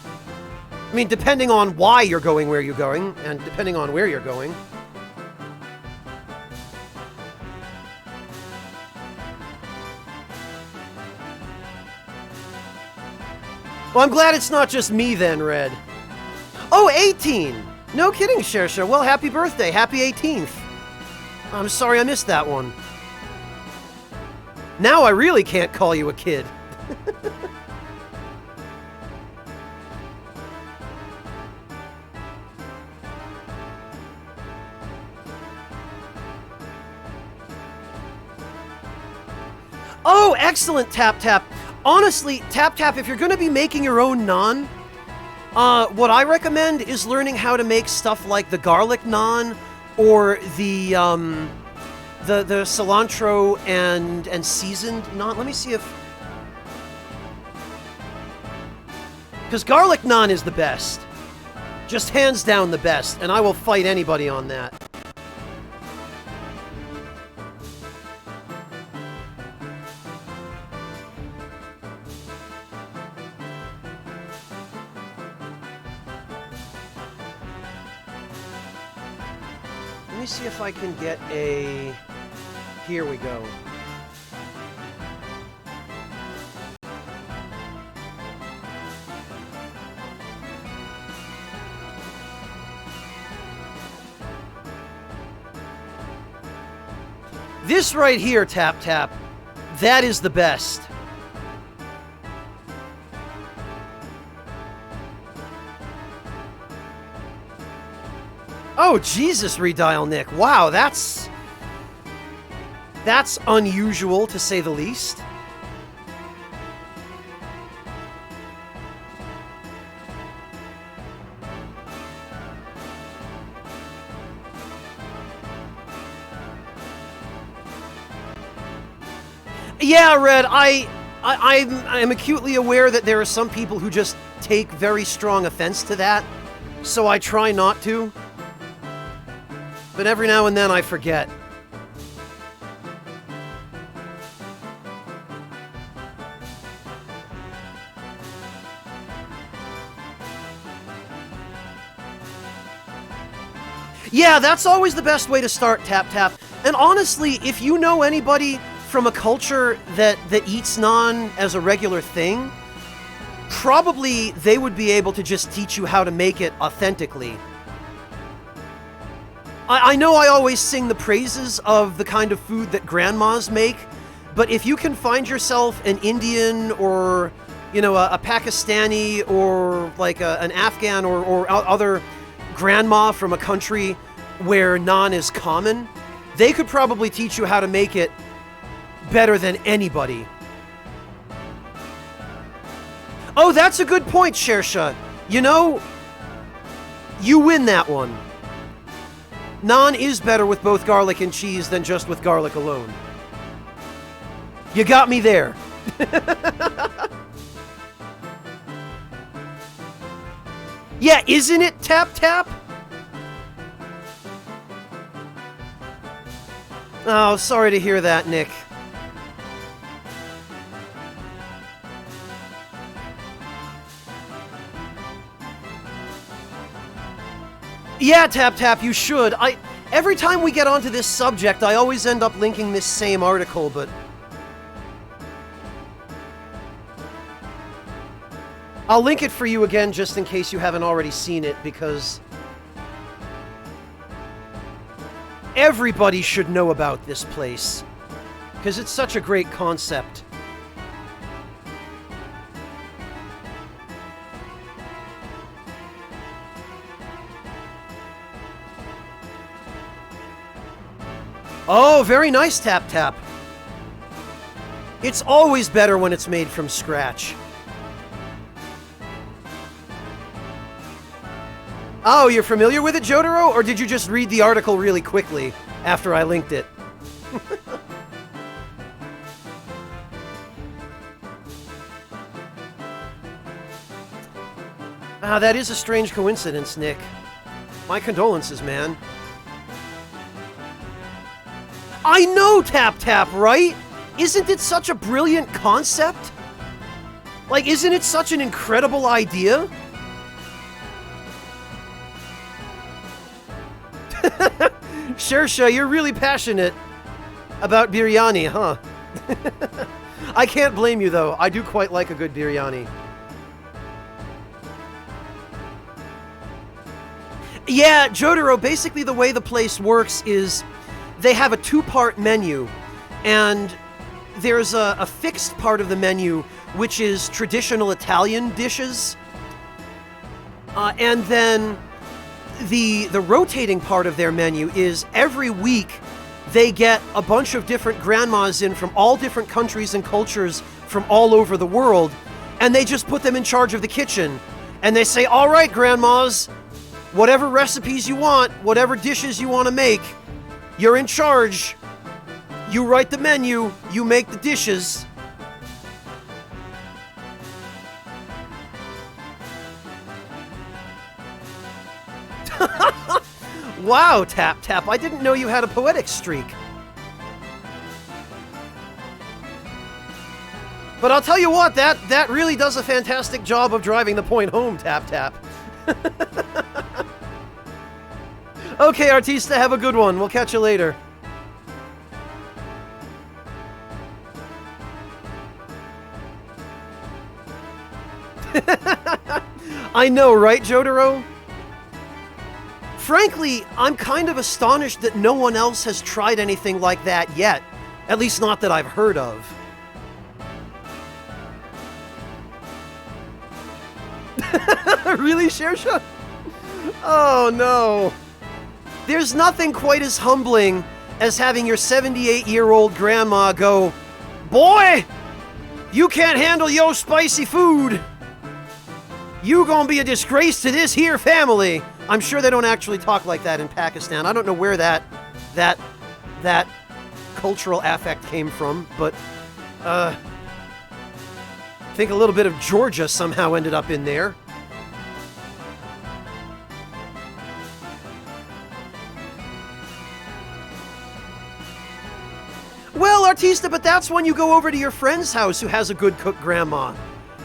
I mean, depending on why you're going where you're going, and depending on where you're going. Well, I'm glad it's not just me then, Red. Oh, 18! No kidding, Shersha. Well, happy birthday. Happy 18th. I'm sorry I missed that one. Now I really can't call you a kid. Oh, excellent, Tap Tap. Honestly, Tap Tap, if you're going to be making your own naan, what I recommend is learning how to make stuff like the garlic naan or the cilantro and seasoned naan. Let me see if... Because garlic naan is the best. Just hands down the best, and I will fight anybody on that. Let me see if I can get a... Here we go. This right here, Tap Tap, that is the best. Oh, Jesus, Redial Nick. Wow, that's unusual, to say the least. Yeah, Red, I'm acutely aware that there are some people who just take very strong offense to that, so I try not to. But every now and then I forget. Yeah, that's always the best way to start, Tap Tap. And honestly, if you know anybody from a culture that eats naan as a regular thing, probably they would be able to just teach you how to make it authentically. I know I always sing the praises of the kind of food that grandmas make, but if you can find yourself an Indian or, you know, a Pakistani or like an Afghan or other grandma from a country where naan is common, they could probably teach you how to make it better than anybody. Oh, that's a good point, Shersha. You know, you win that one. Naan is better with both garlic and cheese than just with garlic alone. You got me there. Yeah, isn't it, Tap Tap? Oh, sorry to hear that, Nick. Yeah, Tap Tap, you should. Every time we get onto this subject, I always end up linking this same article, but I'll link it for you again just in case you haven't already seen it, because everybody should know about this place, because it's such a great concept. Oh, very nice, Tap Tap. It's always better when it's made from scratch. Oh, you're familiar with it, Jotaro? Or did you just read the article really quickly after I linked it? Ah, that is a strange coincidence, Nick. My condolences, man. I know, Tap Tap, right? Isn't it such a brilliant concept? Like, isn't it such an incredible idea? Shersha, you're really passionate about biryani, huh? I can't blame you, though. I do quite like a good biryani. Yeah, Jotaro, basically the way the place works is they have a two-part menu, and there's a fixed part of the menu, which is traditional Italian dishes, and then the rotating part of their menu is every week they get a bunch of different grandmas in from all different countries and cultures from all over the world, and they just put them in charge of the kitchen, and they say, all right, grandmas, whatever recipes you want, whatever dishes you want to make, you're in charge. You write the menu, you make the dishes. Wow, Tap Tap, I didn't know you had a poetic streak. But I'll tell you what, that really does a fantastic job of driving the point home, Tap Tap. Okay, Artista, have a good one. We'll catch you later. I know, right, Jotaro? Frankly, I'm kind of astonished that no one else has tried anything like that yet. At least not that I've heard of. Really, Shersha? Oh, no. There's nothing quite as humbling as having your 78-year-old grandma go, "Boy, you can't handle your spicy food. You gonna be a disgrace to this here family." I'm sure they don't actually talk like that in Pakistan. I don't know where that cultural affect came from, but I think a little bit of Georgia somehow ended up in there. Well, Artista, but that's when you go over to your friend's house who has a good cook grandma.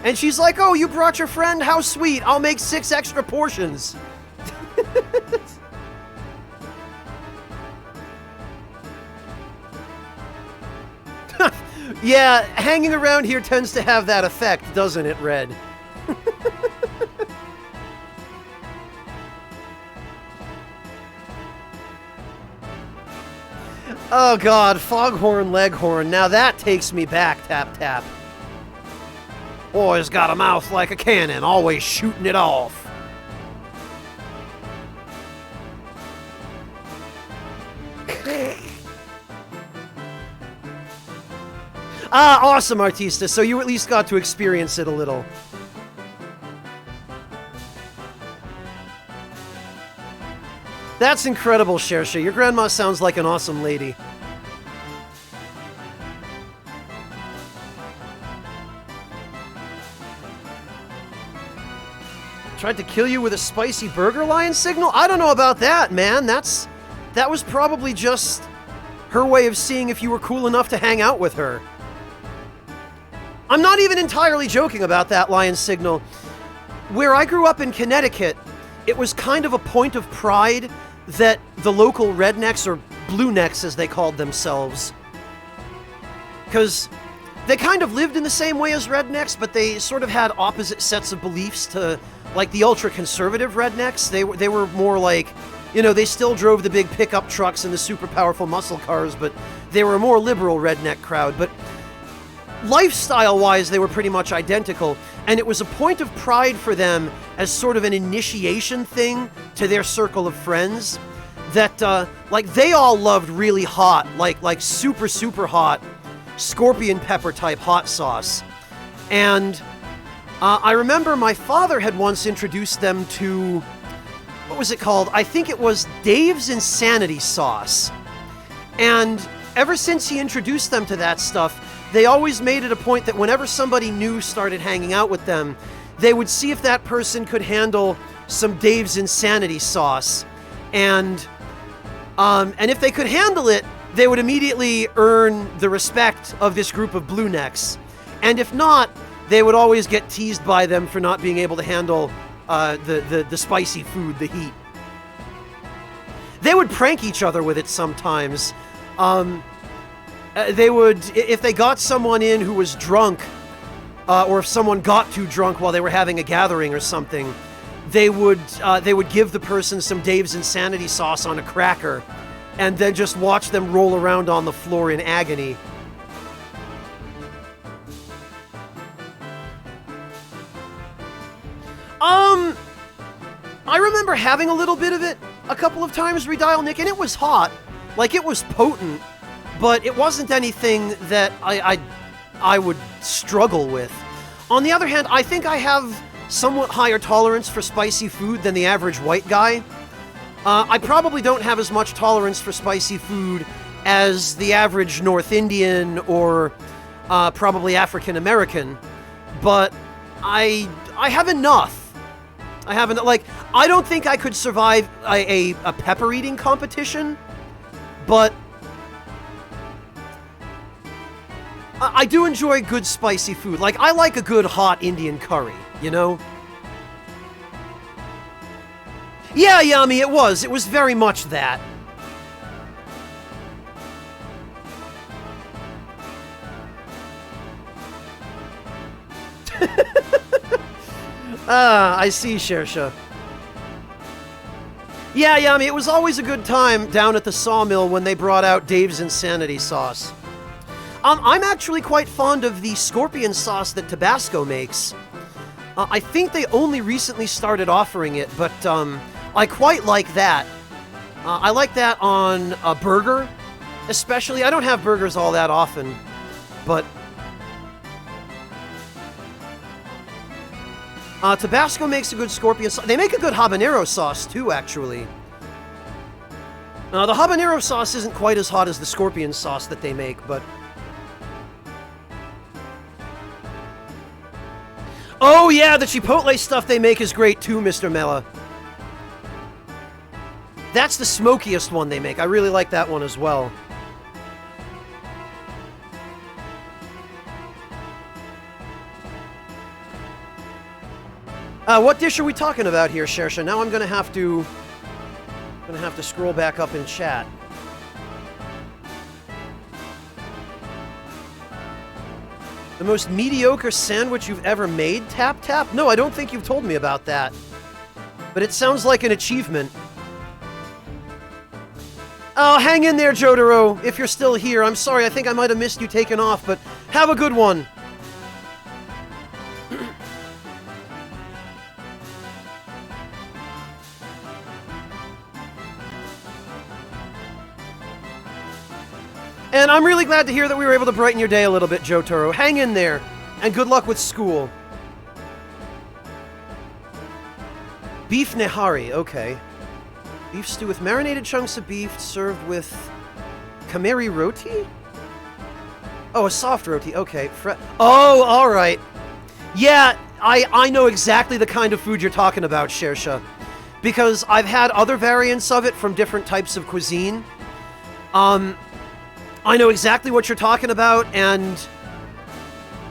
And she's like, "Oh, you brought your friend? How sweet. I'll make 6 extra portions." Yeah, hanging around here tends to have that effect, doesn't it, Red? Oh god, Foghorn Leghorn. Now that takes me back, Tap Tap. Boy's got a mouth like a cannon, always shooting it off. Ah, awesome, Artista. So you at least got to experience it a little. That's incredible, Shersha. Your grandma sounds like an awesome lady. Tried to kill you with a spicy burger lion signal? I don't know about that, man. That was probably just her way of seeing if you were cool enough to hang out with her. I'm not even entirely joking about that lion signal. Where I grew up in Connecticut, it was kind of a point of pride that the local rednecks, or bluenecks as they called themselves, because they kind of lived in the same way as rednecks, but they sort of had opposite sets of beliefs to, like, the ultra-conservative rednecks. They were more like, you know, they still drove the big pickup trucks and the super powerful muscle cars, but they were a more liberal redneck crowd. But lifestyle-wise, they were pretty much identical, and it was a point of pride for them as sort of an initiation thing to their circle of friends that, like, they all loved really hot, like super, super hot scorpion pepper type hot sauce. And I remember my father had once introduced them to, what was it called? I think it was Dave's Insanity Sauce. And ever since he introduced them to that stuff, they always made it a point that whenever somebody new started hanging out with them, they would see if that person could handle some Dave's Insanity Sauce. And if they could handle it, they would immediately earn the respect of this group of bluenecks. And if not, they would always get teased by them for not being able to handle the spicy food, the heat. They would prank each other with it sometimes. They would, if they got someone in who was drunk, or if someone got too drunk while they were having a gathering or something, they would give the person some Dave's Insanity Sauce on a cracker, and then just watch them roll around on the floor in agony. I remember having a little bit of it a couple of times, Redial Nick, and it was hot. Like, it was potent, but it wasn't anything that I would struggle with. On the other hand, I think I have somewhat higher tolerance for spicy food than the average white guy. I probably don't have as much tolerance for spicy food as the average North Indian or probably African American, but I have enough. I haven't, like, I don't think I could survive a pepper eating competition, but I do enjoy good spicy food. Like, I like a good hot Indian curry, you know? Yeah, Yami, it was. It was very much that. Ah, I see, Shersha. Yeah, Yami, it was always a good time down at the sawmill when they brought out Dave's Insanity Sauce. I'm actually quite fond of the scorpion sauce that Tabasco makes. I think they only recently started offering it, but I quite like that. I like that on a burger, especially. I don't have burgers all that often, but Tabasco makes a good scorpion sauce. They make a good habanero sauce, too, actually. The habanero sauce isn't quite as hot as the scorpion sauce that they make, but... Oh, yeah, the chipotle stuff they make is great, too, Mr. Mela. That's the smokiest one they make. I really like that one as well. What dish are we talking about here, Shersha? Now I'm gonna have to scroll back up in chat. The most mediocre sandwich you've ever made, Tap Tap? No, I don't think you've told me about that. But it sounds like an achievement. Oh, hang in there, Jotaro, if you're still here. I'm sorry, I think I might have missed you taking off, but have a good one. And I'm really glad to hear that we were able to brighten your day a little bit, Jotaro. Hang in there, and good luck with school. Beef nehari, okay. Beef stew with marinated chunks of beef served with kameri roti? Oh, a soft roti, okay. Oh, alright. Yeah, I know exactly the kind of food you're talking about, Shersha. Because I've had other variants of it from different types of cuisine. I know exactly what you're talking about, and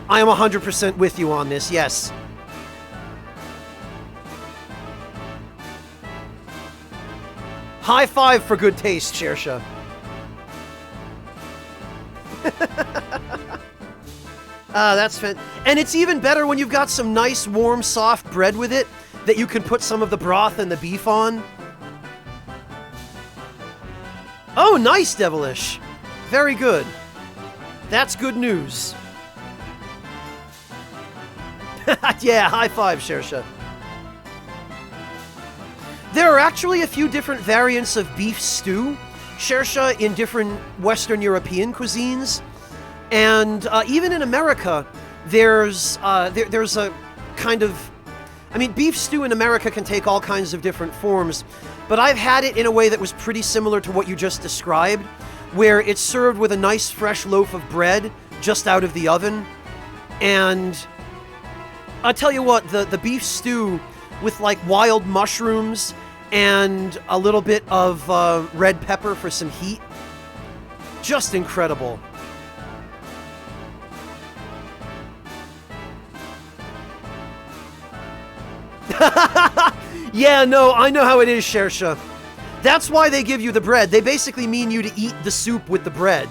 I am 100% with you on this, yes. High five for good taste, Shersha. That's fantastic. And it's even better when you've got some nice, warm, soft bread with it that you can put some of the broth and the beef on. Oh, nice, Devilish. Very good. That's good news. Yeah, high five, Shersha. There are actually a few different variants of beef stew, Shersha, in different Western European cuisines. And even in America, there's a kind of... I mean, beef stew in America can take all kinds of different forms, but I've had it in a way that was pretty similar to what you just described, where it's served with a nice fresh loaf of bread just out of the oven. And I'll tell you what, the beef stew with like wild mushrooms and a little bit of red pepper for some heat, just incredible. Yeah, no, I know how it is, Shersha. That's why they give you the bread. They basically mean you to eat the soup with the bread.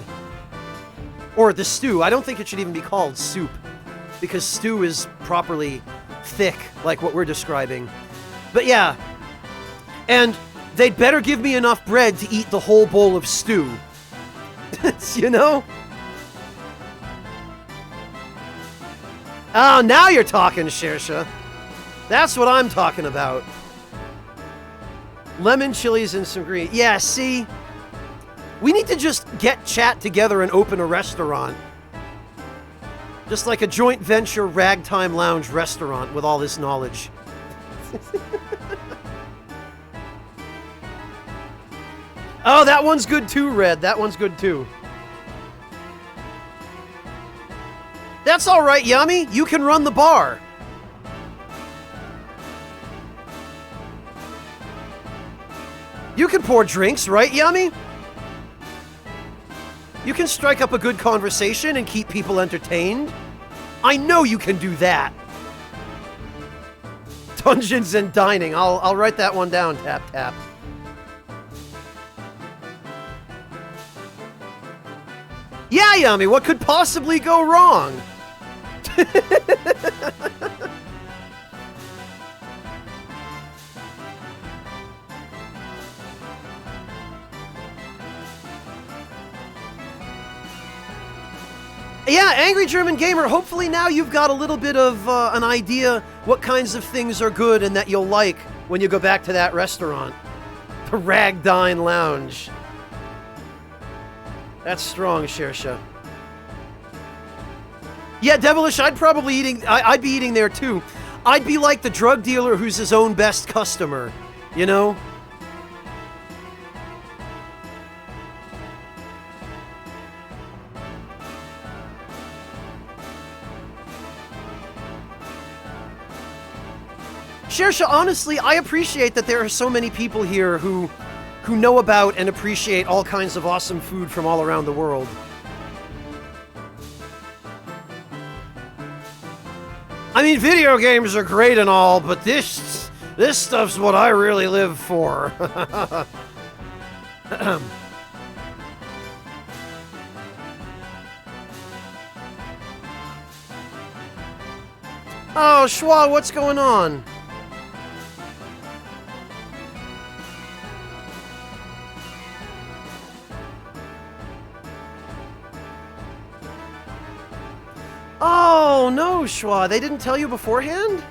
Or the stew. I don't think it should even be called soup, because stew is properly thick, like what we're describing. But yeah. And they'd better give me enough bread to eat the whole bowl of stew. You know? Oh, now you're talking, Shersha. That's what I'm talking about. Lemon chilies and some green. Yeah, see? We need to just get chat together and open a restaurant. Just like a joint venture ragtime lounge restaurant with all this knowledge. Oh, that one's good too, Red. That one's good too. That's alright, Yami. You can run the bar. You can pour drinks, right, Yami? You can strike up a good conversation and keep people entertained. I know you can do that. Dungeons and dining. I'll write that one down, Tap Tap. Yeah, Yami, what could possibly go wrong? Yeah, Angry German Gamer, hopefully now you've got a little bit of an idea what kinds of things are good and that you'll like when you go back to that restaurant. The Ragdine Lounge. That's strong, Shersha. Yeah, Devilish, I'd be eating there too. I'd be like the drug dealer who's his own best customer, you know? Shersha, honestly, I appreciate that there are so many people here who know about and appreciate all kinds of awesome food from all around the world. I mean, video games are great and all, but this stuff's what I really live for. Oh, Schwa, what's going on? Oh, no, Schwa, they didn't tell you beforehand?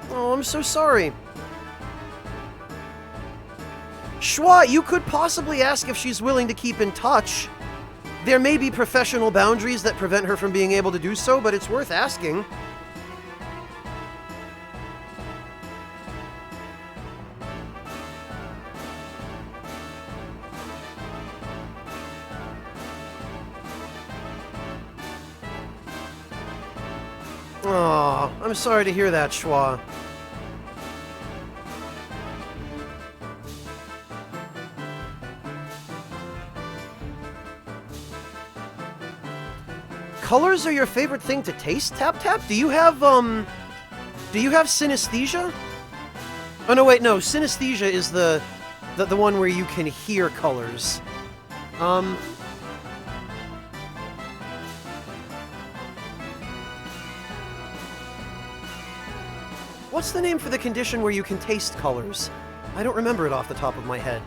Oh, I'm so sorry. Schwa, you could possibly ask if she's willing to keep in touch. There may be professional boundaries that prevent her from being able to do so, but it's worth asking. Aw, I'm sorry to hear that, Schwa. Colors are your favorite thing to taste, Tap Tap? Do you have synesthesia? Oh, no, wait, no. Synesthesia is the one where you can hear colors. What's the name for the condition where you can taste colors? I don't remember it off the top of my head.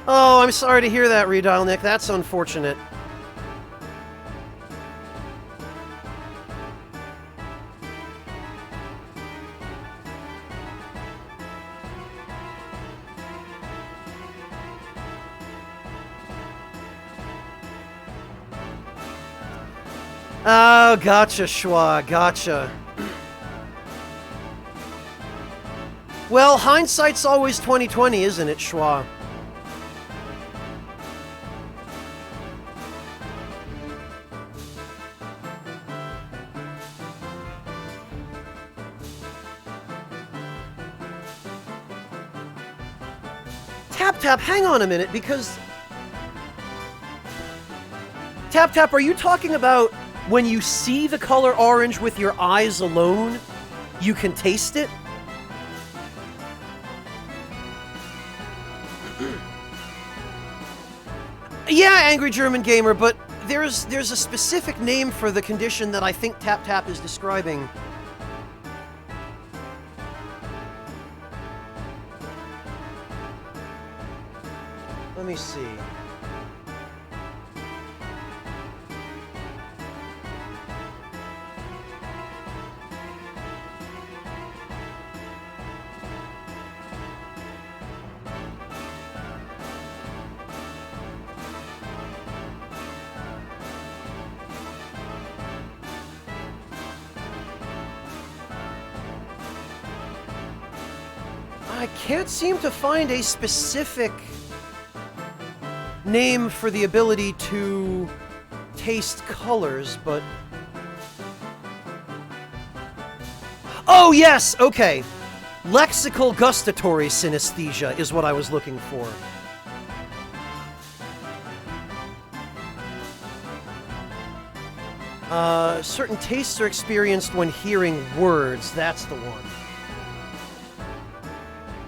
Oh, I'm sorry to hear that, Redial Nick. That's unfortunate. Oh, gotcha, Schwa, gotcha. Well, hindsight's always 20/20, isn't it, Schwa? Tap Tap, hang on a minute, because... Tap Tap, are you talking about when you see the color orange with your eyes alone, you can taste it? Yeah, Angry German Gamer, but there's a specific name for the condition that I think Tap Tap is describing. Let me see. I can't seem to find a specific name for the ability to taste colors, but... Oh, yes! Okay. Lexical gustatory synesthesia is what I was looking for. Certain tastes are experienced when hearing words. That's the one.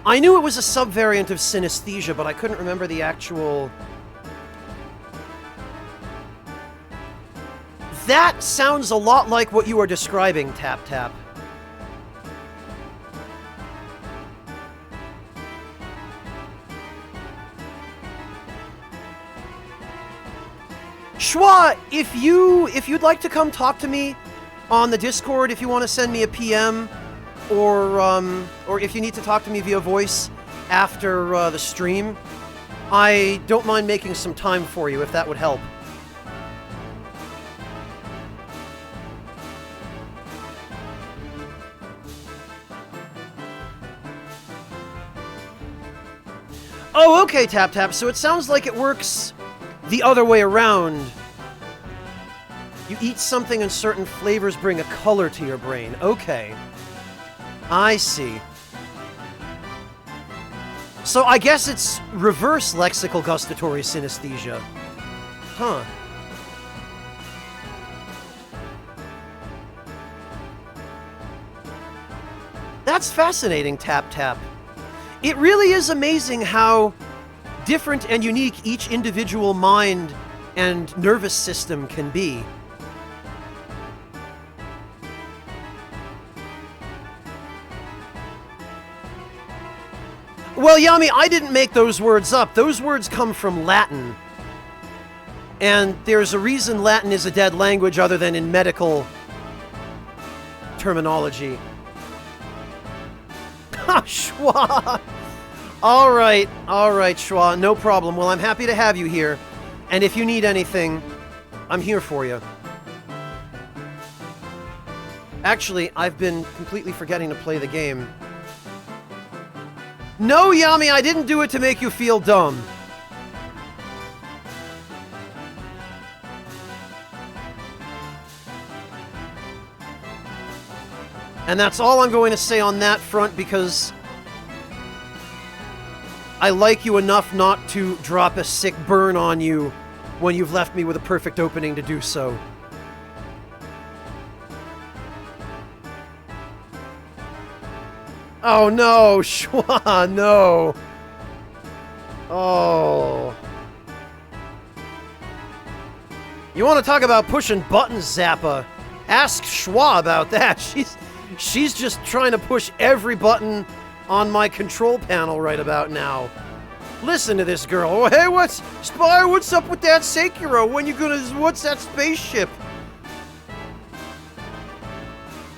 I knew it was a subvariant of synesthesia, but I couldn't remember the actual... That sounds a lot like what you are describing, Tap Tap. Schwa, if you'd like to come talk to me on the Discord, if you want to send me a PM, or if you need to talk to me via voice after the stream, I don't mind making some time for you if that would help. Oh, okay, Tap Tap. So it sounds like it works the other way around. You eat something and certain flavors bring a color to your brain. Okay. I see. So I guess it's reverse lexical gustatory synesthesia. Huh. That's fascinating, Tap Tap. It really is amazing how different and unique each individual mind and nervous system can be. Well, Yami, I didn't make those words up. Those words come from Latin. And there's a reason Latin is a dead language other than in medical terminology. Ha, Schwa! Alright, Schwa, no problem. Well, I'm happy to have you here. And if you need anything, I'm here for you. Actually, I've been completely forgetting to play the game. No, Yami, I didn't do it to make you feel dumb. And that's all I'm going to say on that front, because I like you enough not to drop a sick burn on you when you've left me with a perfect opening to do so. Oh no, Schwa, no. Oh. You want to talk about pushing buttons, Zappa? Ask Schwa about that. She's just trying to push every button on my control panel right about now. Listen to this girl. Oh, hey, Spire, what's up with that Sekiro? When you gonna, what's that spaceship?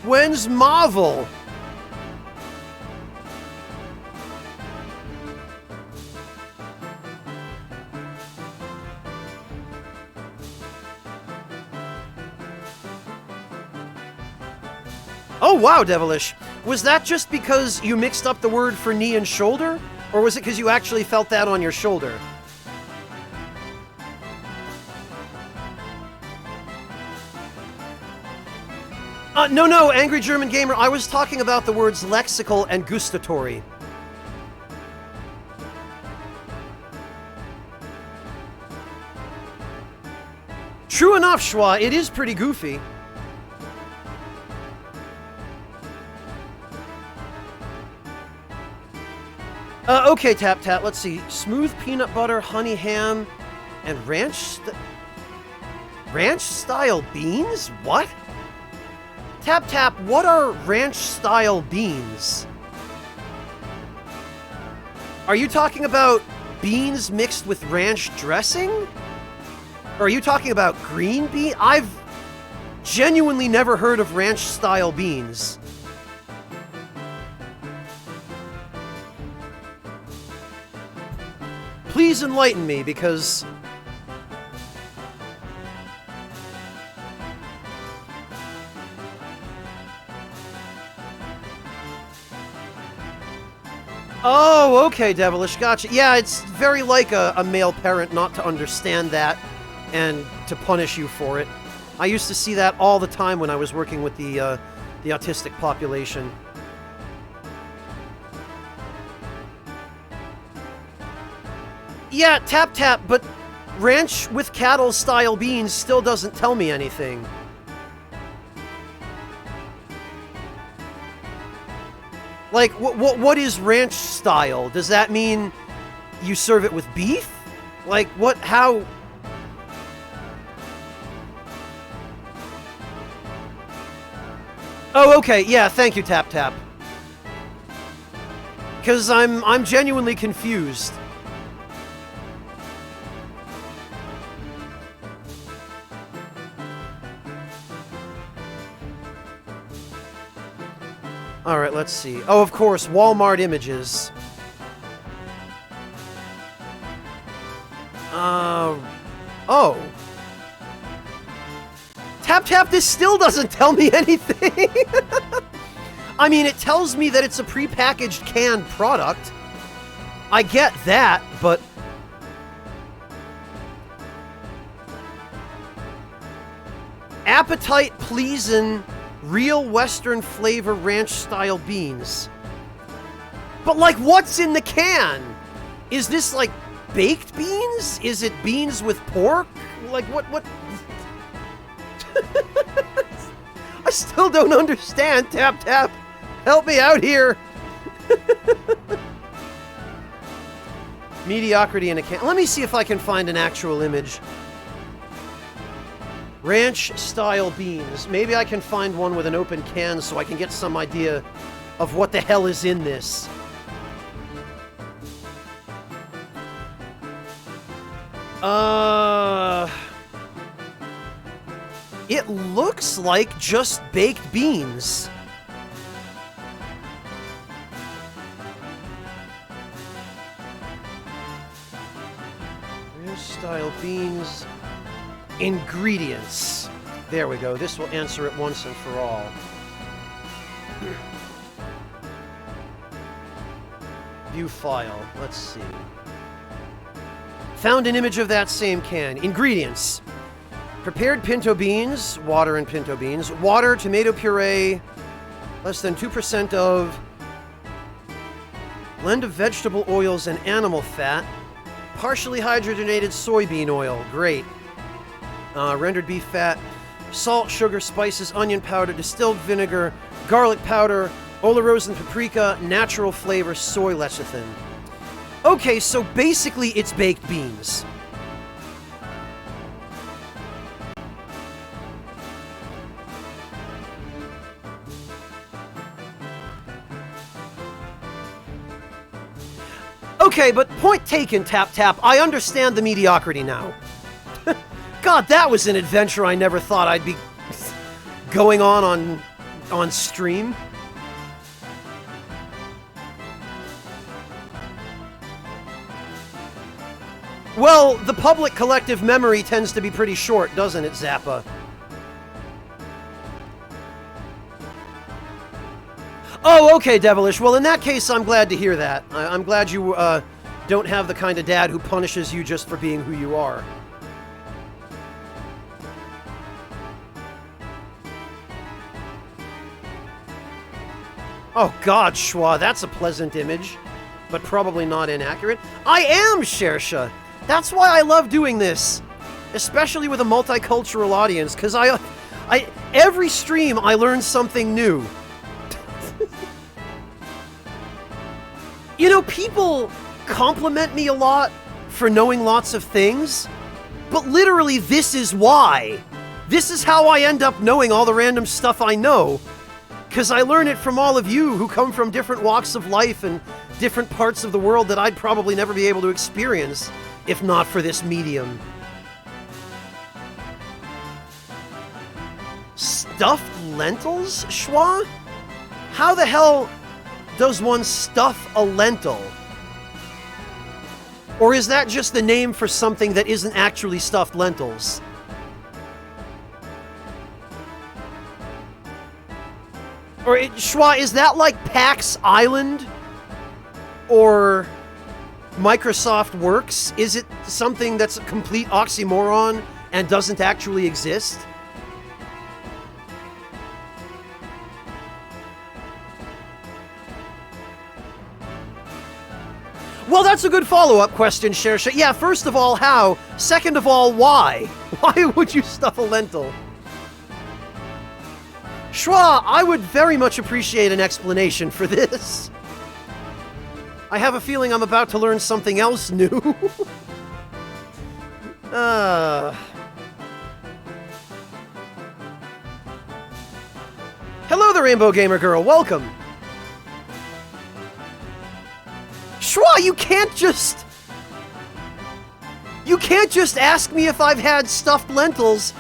When's Marvel? Oh, wow, Devilish. Was that just because you mixed up the word for knee and shoulder? Or was it because you actually felt that on your shoulder? No, Angry German Gamer. I was talking about the words lexical and gustatory. True enough, Schwa. It is pretty goofy. Okay, Tap Tap, let's see. Smooth peanut butter, honey ham, and ranch-style beans? What? Tap Tap, what are ranch-style beans? Are you talking about beans mixed with ranch dressing? Or are you talking about green bean? I've genuinely never heard of ranch-style beans. Please enlighten me, because oh, okay, Devilish, gotcha. Yeah, it's very like a male parent not to understand that and to punish you for it. I used to see that all the time when I was working with the autistic population. Yeah, Tap Tap, but ranch with cattle style beans still doesn't tell me anything. Like, what is ranch style? Does that mean you serve it with beef? Like, what, how? Oh, okay, yeah, thank you, Tap Tap. Because I'm genuinely confused. Alright, let's see. Oh, of course, Walmart images. Oh. Tap, this still doesn't tell me anything. I mean, it tells me that it's a prepackaged canned product. I get that, but... Appetite pleasin', real Western flavor ranch-style beans. But, like, what's in the can? Is this, like, baked beans? Is it beans with pork? Like, what? I still don't understand, Tap. Help me out here. Mediocrity in a can. Let me see if I can find an actual image. Ranch-style beans. Maybe I can find one with an open can so I can get some idea of what the hell is in this. It looks like just baked beans. Ranch-style beans. Ingredients. There we go. This will answer it once and for all. View file. Let's see. Found an image of that same can. Ingredients. Prepared pinto beans, water and pinto beans, water, tomato puree, less than 2% of, blend of vegetable oils and animal fat, partially hydrogenated soybean oil, great, rendered beef fat, salt, sugar, spices, onion powder, distilled vinegar, garlic powder, olorosin paprika, natural flavor, soy lecithin. Okay, so basically it's baked beans. Okay, but point taken, Tap. I understand the mediocrity now. God, that was an adventure I never thought I'd be going on stream. Well, the public collective memory tends to be pretty short, doesn't it, Zappa? Oh, okay, Devilish. Well, in that case, I'm glad to hear that. I'm glad you don't have the kind of dad who punishes you just for being who you are. Oh god, Schwa, that's a pleasant image, but probably not inaccurate. I am Shersha! That's why I love doing this, especially with a multicultural audience, because every stream I learn something new. You know, people compliment me a lot for knowing lots of things, but literally this is why. This is how I end up knowing all the random stuff I know, because I learn it from all of you who come from different walks of life and different parts of the world that I'd probably never be able to experience if not for this medium. Stuffed lentils, Schwa? How the hell does one stuff a lentil? Or is that just the name for something that isn't actually stuffed lentils? Or, Schwa, is that like PAX Island? Or Microsoft Works? Is it something that's a complete oxymoron and doesn't actually exist? Well, that's a good follow-up question, Shersha. Yeah, first of all, how? Second of all, why? Why would you stuff a lentil? Schwa, I would very much appreciate an explanation for this. I have a feeling I'm about to learn something else new. Hello there, Rainbow Gamer Girl. Welcome. Schwa, you can't just ask me if I've had stuffed lentils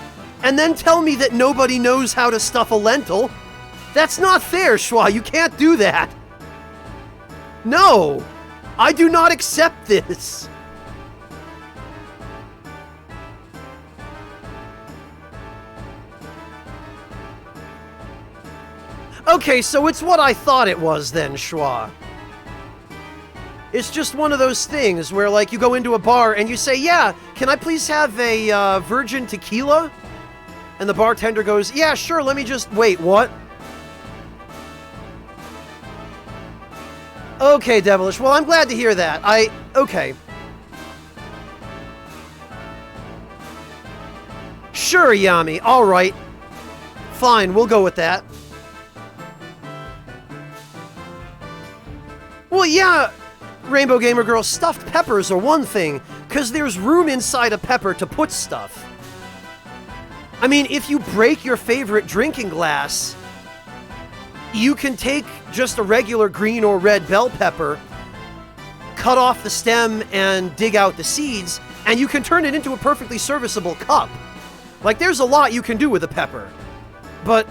and then tell me that nobody knows how to stuff a lentil. That's not fair, Schwa. You can't do that. No! I do not accept this. Okay, so it's what I thought it was then, Schwa. It's just one of those things where, like, you go into a bar and you say, yeah, can I please have a virgin tequila? And the bartender goes, yeah, sure, let me just... Wait, what? Okay, Devilish, well, I'm glad to hear that. Okay. Sure, Yami, alright. Fine, we'll go with that. Well, yeah, Rainbow Gamer Girl, stuffed peppers are one thing, because there's room inside a pepper to put stuff. I mean, if you break your favorite drinking glass, you can take just a regular green or red bell pepper, cut off the stem and dig out the seeds, and you can turn it into a perfectly serviceable cup. Like, there's a lot you can do with a pepper. But...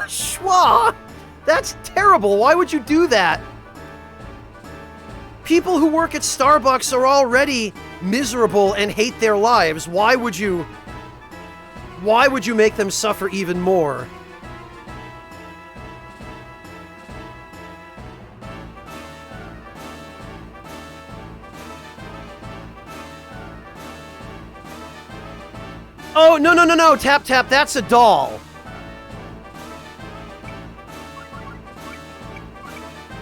Schwa! That's terrible! Why would you do that? People who work at Starbucks are already miserable and hate their lives. Why would you make them suffer even more? Oh, no, Tap Tap, that's a doll.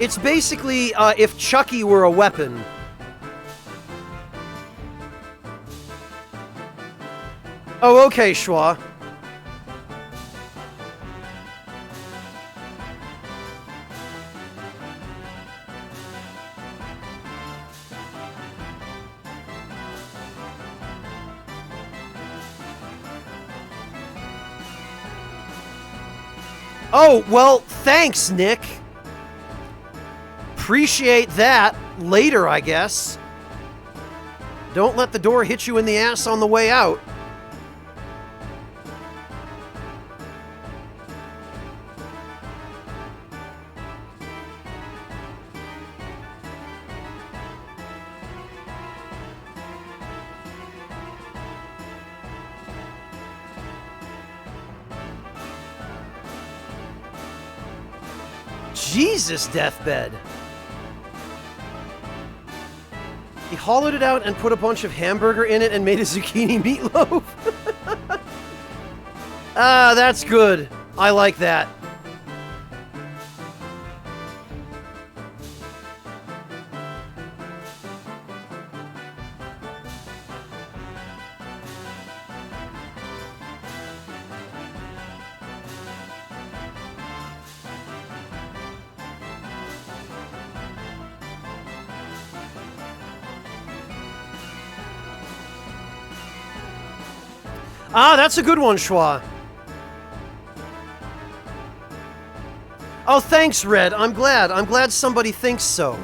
It's basically, if Chucky were a weapon. Oh, okay, Schwa. Oh, well, thanks, Nick. Appreciate that. Later, I guess. Don't let the door hit you in the ass on the way out. Jesus, Deathbed. He hollowed it out and put a bunch of hamburger in it and made a zucchini meatloaf. Ah, that's good. I like that. Ah, that's a good one, Schwa. Oh, thanks, Red. I'm glad. I'm glad somebody thinks so.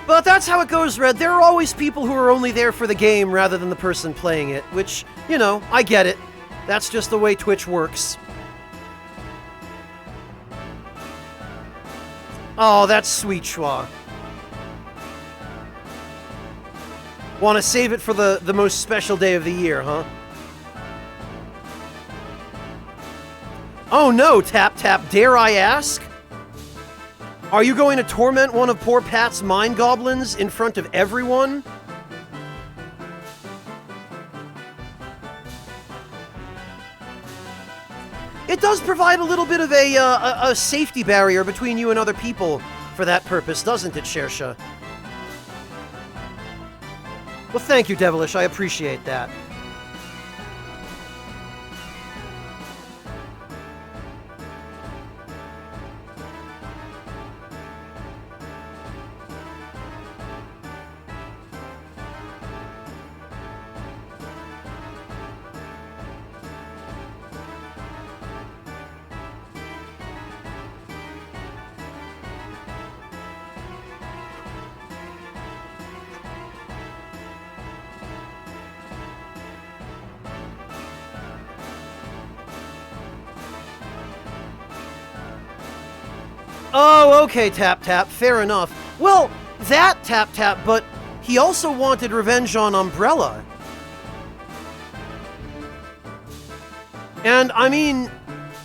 But that's how it goes, Red. There are always people who are only there for the game rather than the person playing it, which, you know, I get it. That's just the way Twitch works. Oh, that's sweet, Schwa. Want to save it for the most special day of the year, huh? Oh no, Tap Tap, dare I ask? Are you going to torment one of poor Pat's mind goblins in front of everyone? It does provide a little bit of a safety barrier between you and other people for that purpose, doesn't it, Shersha? Well, thank you, Devilish. I appreciate that. Oh, okay, Tap Tap, fair enough. Well, that Tap Tap, but he also wanted revenge on Umbrella. And, I mean,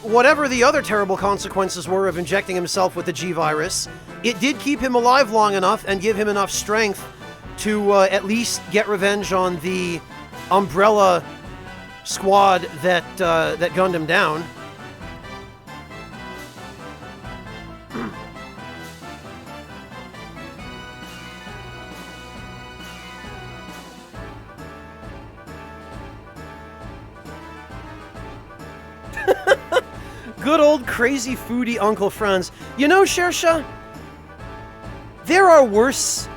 whatever the other terrible consequences were of injecting himself with the G-Virus, it did keep him alive long enough and give him enough strength to at least get revenge on the Umbrella squad that gunned him down. Good old crazy foodie Uncle Franz. You know, Shersha, there are worse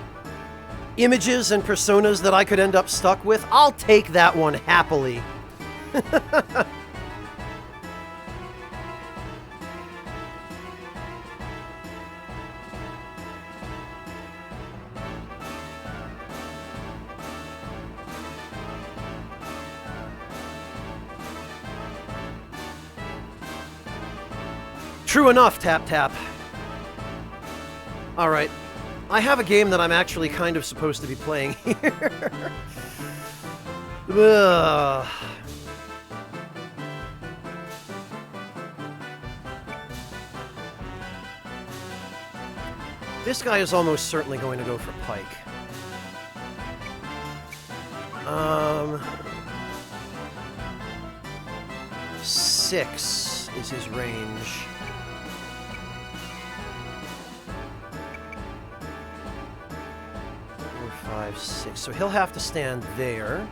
images and personas that I could end up stuck with. I'll take that one happily. True enough, Tap Tap. Alright. I have a game that I'm actually kind of supposed to be playing here. Ugh. This guy is almost certainly going to go for Pike. 6 is his range. 4, 5, 6. So he'll have to stand there.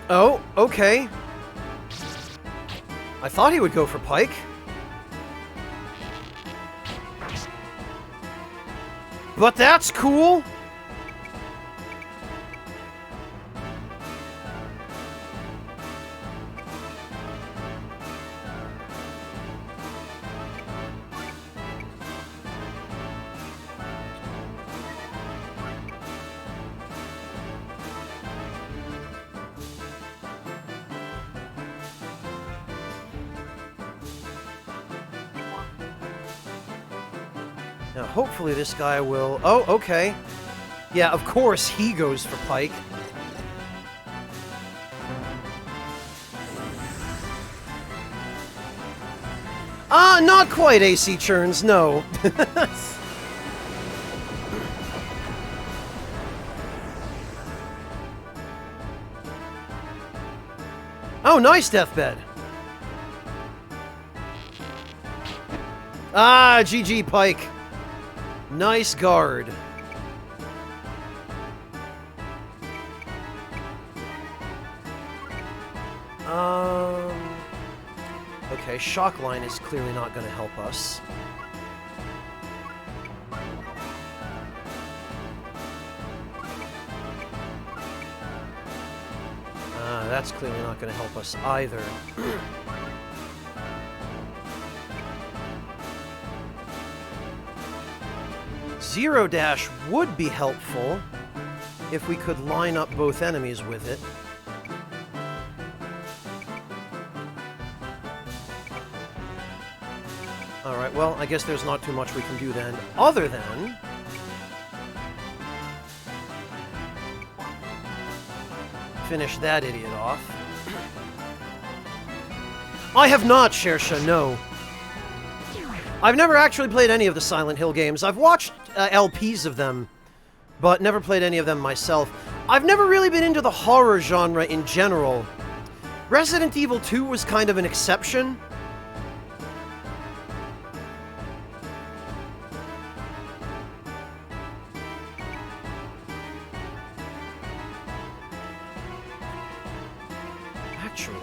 Oh, okay. I thought he would go for Pike. But that's cool! Now, hopefully this guy will... Oh, okay. Yeah, of course he goes for Pike. Not quite AC Churns, no. Oh, nice deathbed. Ah, GG Pike. Nice guard. Okay, shock line is clearly not going to help us. That's clearly not going to help us either. Zero Dash would be helpful if we could line up both enemies with it. Alright, well, I guess there's not too much we can do then, other than... finish that idiot off. I have not, Shersha, no. I've never actually played any of the Silent Hill games. I've watched LPs of them, but never played any of them myself. I've never really been into the horror genre in general. Resident Evil 2 was kind of an exception. Actually,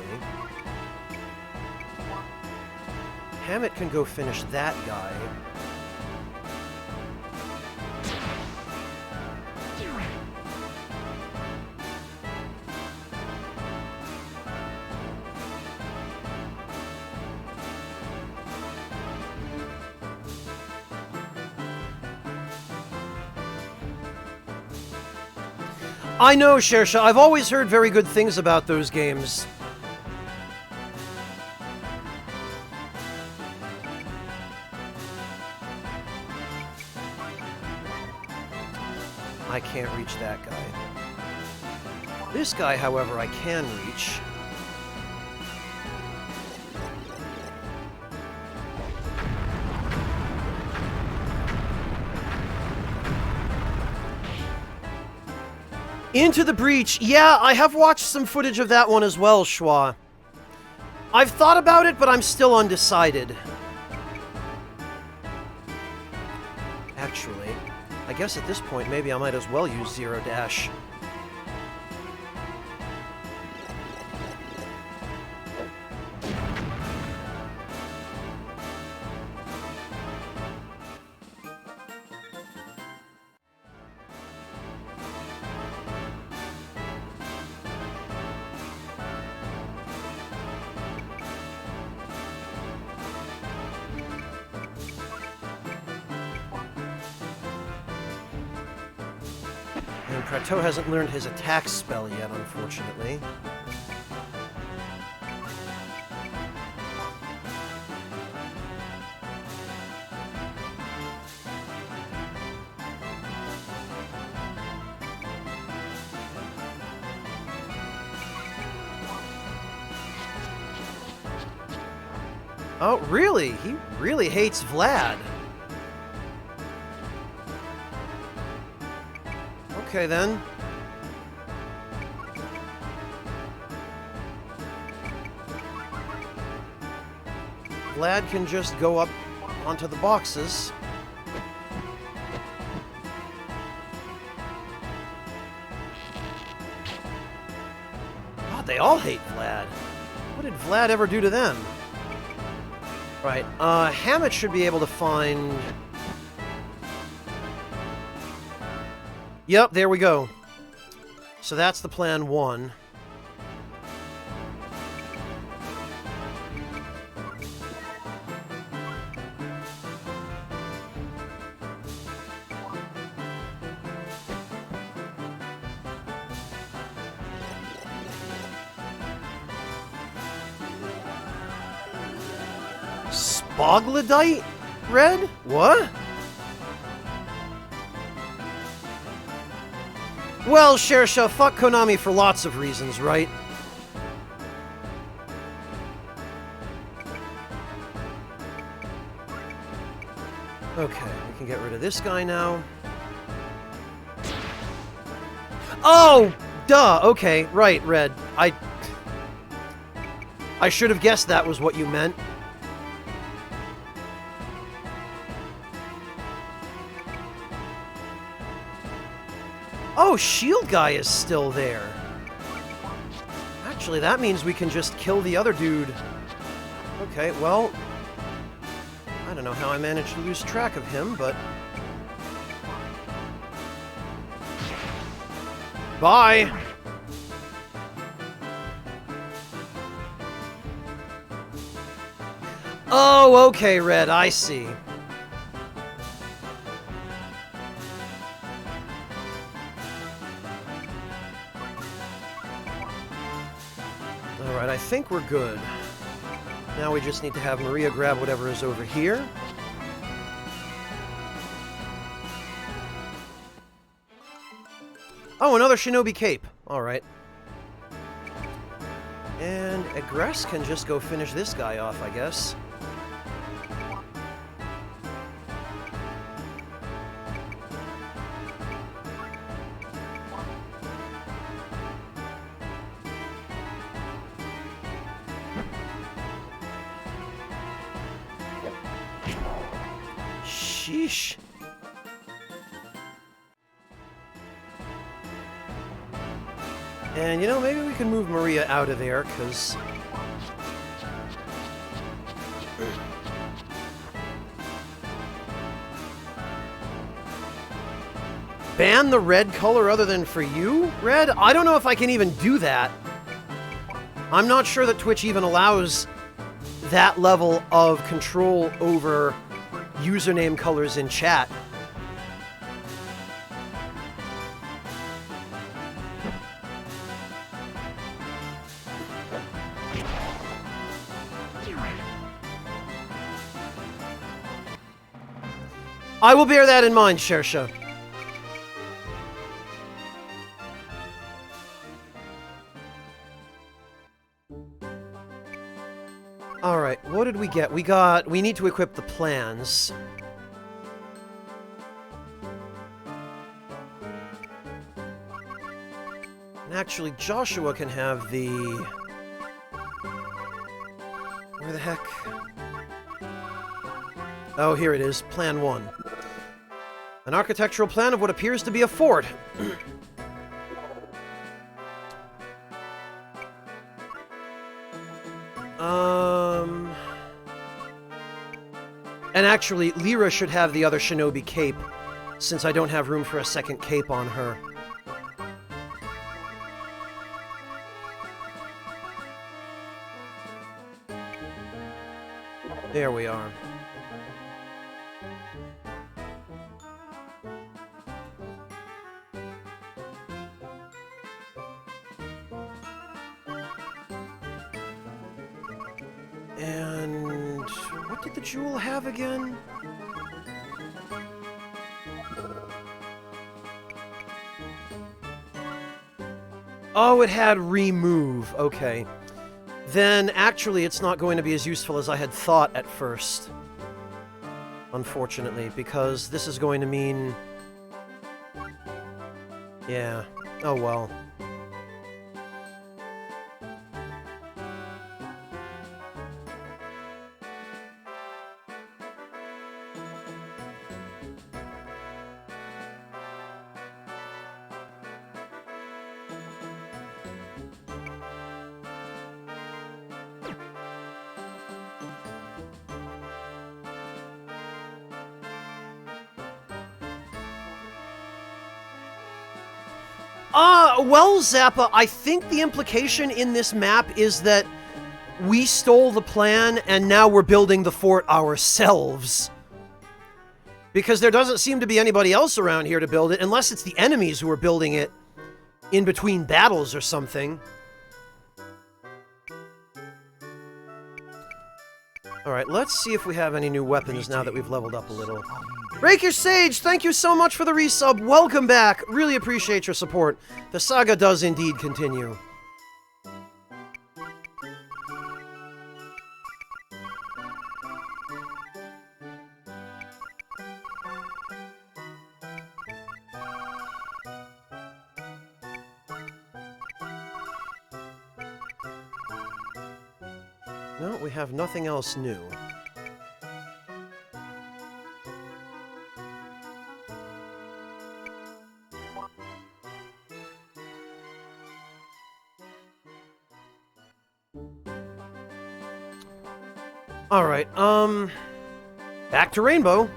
Hammett can go finish that guy. I know, Shersha. I've always heard very good things about those games. I can't reach that guy. This guy, however, I can reach. Into the Breach. Yeah, I have watched some footage of that one as well, Schwa. I've thought about it, but I'm still undecided. Actually, I guess at this point, maybe I might as well use Zero Dash. And Prateau hasn't learned his attack spell yet, unfortunately. Oh, really? He really hates Vlad. Okay, then. Vlad can just go up onto the boxes. God, they all hate Vlad. What did Vlad ever do to them? Right, Hammett should be able to find... Yep, there we go. So that's the plan 1. Spoglodite? Red? What? Well, Shersha, fuck Konami for lots of reasons, right? Okay, we can get rid of this guy now. Oh! Duh! Okay, right, Red. I should have guessed that was what you meant. Oh, Shield Guy is still there. Actually, that means we can just kill the other dude. Okay, well... I don't know how I managed to lose track of him, but... Bye! Oh, okay, Red, I see. Alright, I think we're good. Now we just need to have Maria grab whatever is over here. Oh, another Shinobi Cape. Alright. And Egress can just go finish this guy off, I guess. Sheesh. And, you know, maybe we can move Maria out of there, because... Ban the red color other than for you, Red? I don't know if I can even do that. I'm not sure that Twitch even allows that level of control over username colors in chat. I will bear that in mind, Shersha. Alright, what did we get? We need to equip the plans. And actually, Joshua can have the... Where the heck? Oh, here it is. Plan 1. An architectural plan of what appears to be a fort. And actually, Lyra should have the other shinobi cape, since I don't have room for a second cape on her. There we are. And what did the jewel have again? Oh, it had remove. Okay. Then, actually, it's not going to be as useful as I had thought at first. Unfortunately, because this is going to mean... Yeah. Oh, well. Well, Zappa, I think the implication in this map is that we stole the plan and now we're building the fort ourselves. Because there doesn't seem to be anybody else around here to build it, unless it's the enemies who are building it in between battles or something. Alright, let's see if we have any new weapons now that we've leveled up a little. Raker Sage, thank you so much for the resub. Welcome back. Really appreciate your support. The saga does indeed continue. No, we have nothing else new. Alright, back to Rainbow.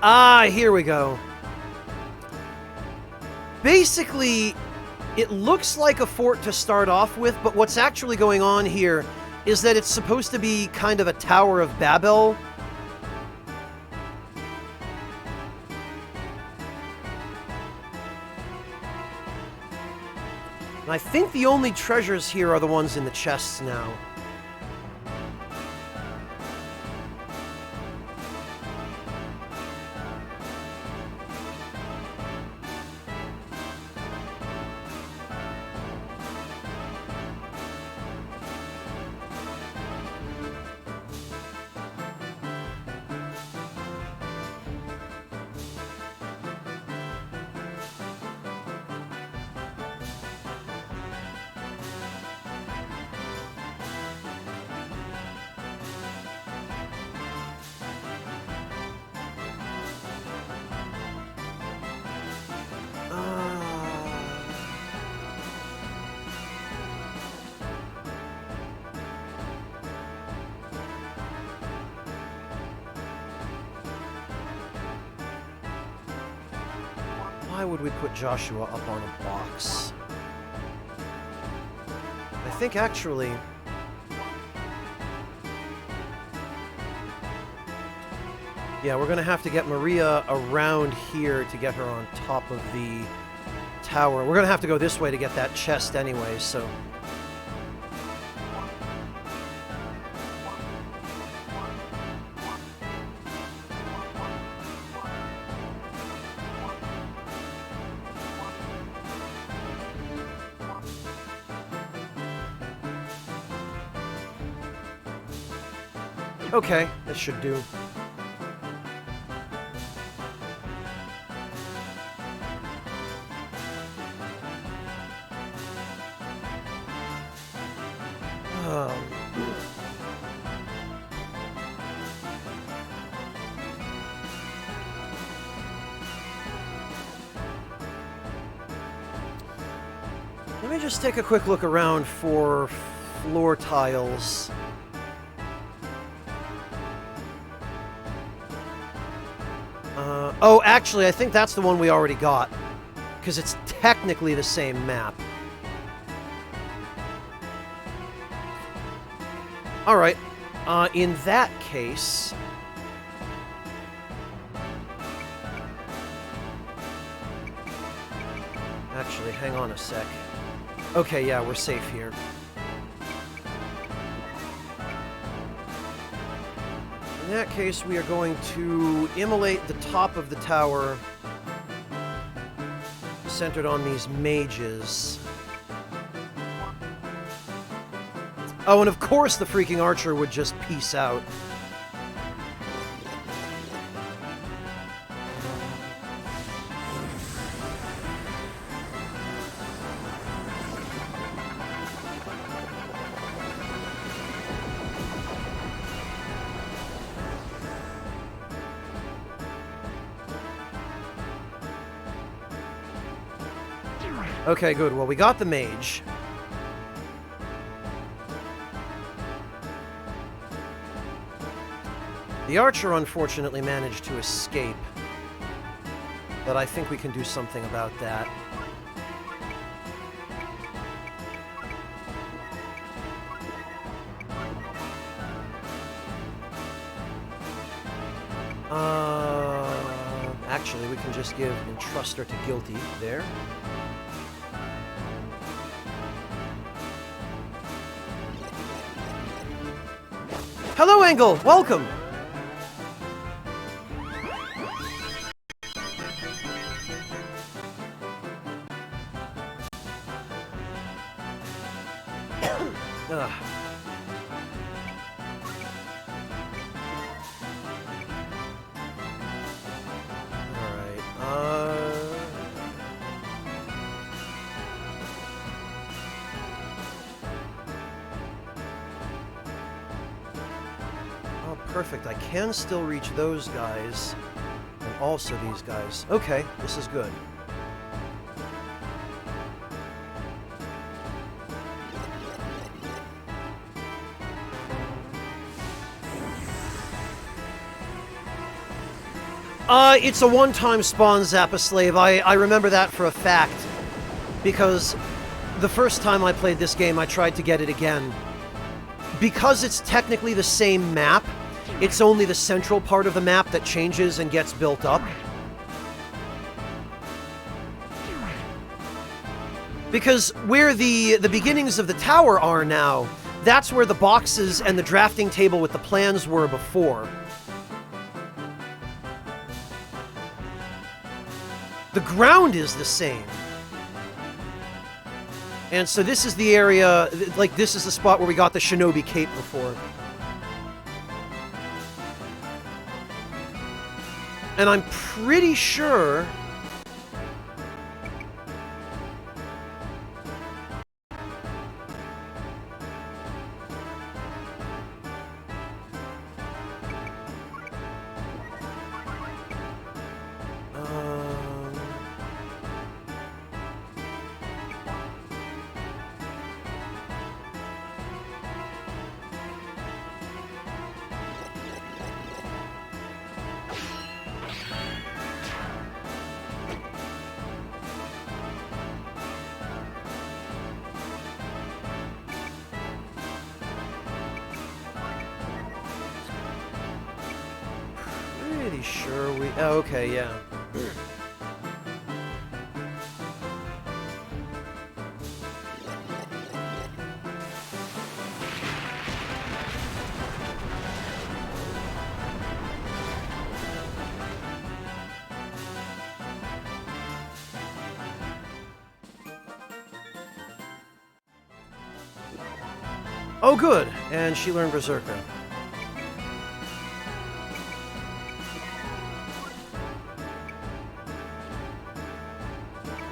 Ah, here we go. Basically, it looks like a fort to start off with, but what's actually going on here is that it's supposed to be kind of a Tower of Babel. And I think the only treasures here are the ones in the chests now. Why would we put Joshua up on a box? I think actually... Yeah, we're gonna have to get Maria around here to get her on top of the tower. We're gonna have to go this way to get that chest anyway, so... Okay, this should do. Let me just take a quick look around for floor tiles. Oh, actually, I think that's the one we already got, because it's technically the same map. Alright, in that case... Actually, hang on a sec. Okay, yeah, we're safe here. In that case, we are going to immolate the top of the tower, centered on these mages. Oh, and of course the freaking archer would just peace out. Okay, good. Well, we got the mage. The archer, unfortunately, managed to escape. But I think we can do something about that. Actually, we can just give Entruster to Guilty there. Hello, Engel! Welcome! Perfect. I can still reach those guys, and also these guys. Okay, this is good. It's a one-time spawn Zappa Slave. I remember that for a fact, because the first time I played this game, I tried to get it again. Because it's technically the same map, it's only the central part of the map that changes and gets built up. Because where the beginnings of the tower are now, that's where the boxes and the drafting table with the plans were before. The ground is the same. And so this is the area, like this is the spot where we got the Shinobi Cape before. And I'm pretty sure... Pretty sure we... Oh, okay, yeah. Oh, good! And she learned Berserker.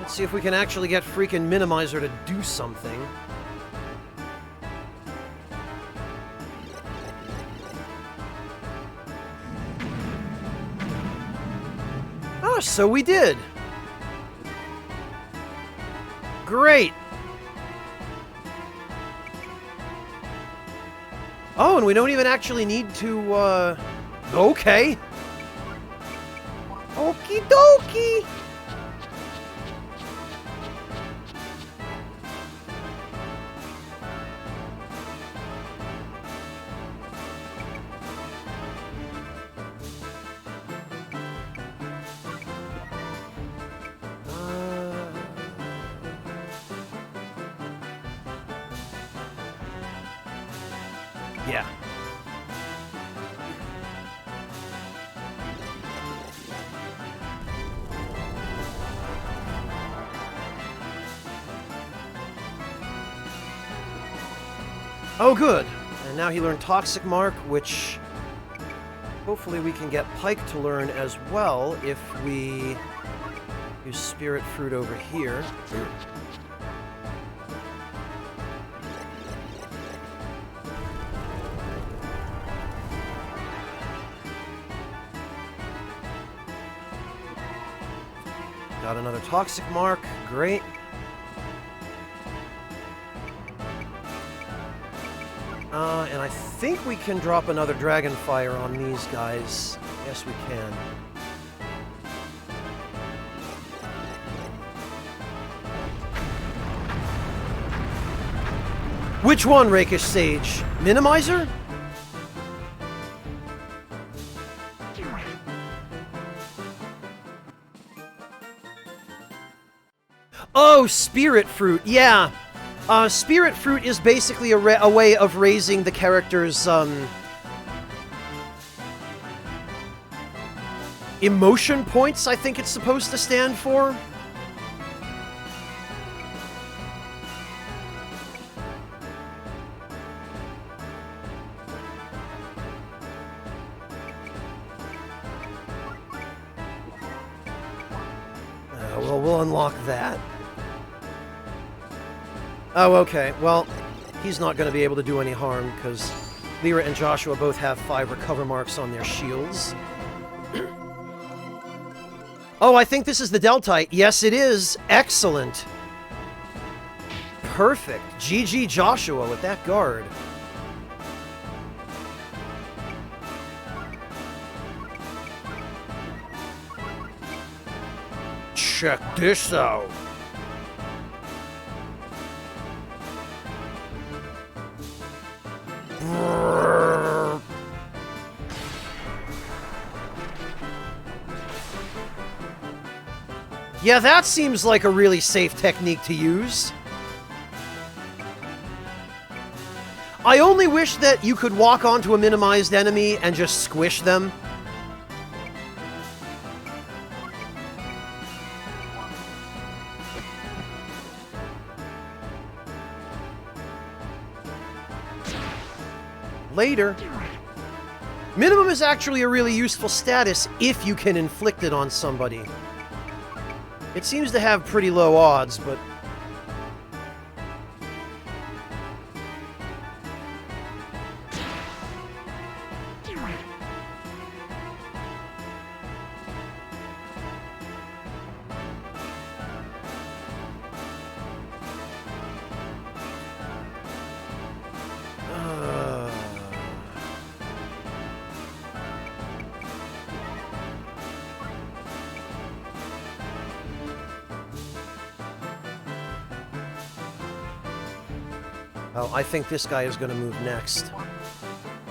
Let's see if we can actually get freaking Minimizer to do something. Oh, so we did! Great! Oh, and we don't even actually need to, okay! Okie dokie! Yeah. Oh, good. And now he learned Toxic Mark, which hopefully we can get Pike to learn as well if we use Spirit Fruit over here. Got another Toxic Mark. Great. And I think we can drop another Dragon Fire on these guys. Yes, we can. Which one, Rakish Sage? Minimizer? Oh, Spirit Fruit, yeah. Spirit Fruit is basically a way of raising the character's, emotion points, I think it's supposed to stand for. Well, we'll unlock that. Oh, okay. Well, he's not going to be able to do any harm, because Lyra and Joshua both have 5 recover marks on their shields. Oh, I think this is the Deltite. Yes, it is. Excellent. Perfect. GG Joshua with that guard. Check this out. Yeah, that seems like a really safe technique to use. I only wish that you could walk onto a minimized enemy and just squish them. Later. Minimum is actually a really useful status if you can inflict it on somebody. It seems to have pretty low odds, but... Oh, I think this guy is going to move next.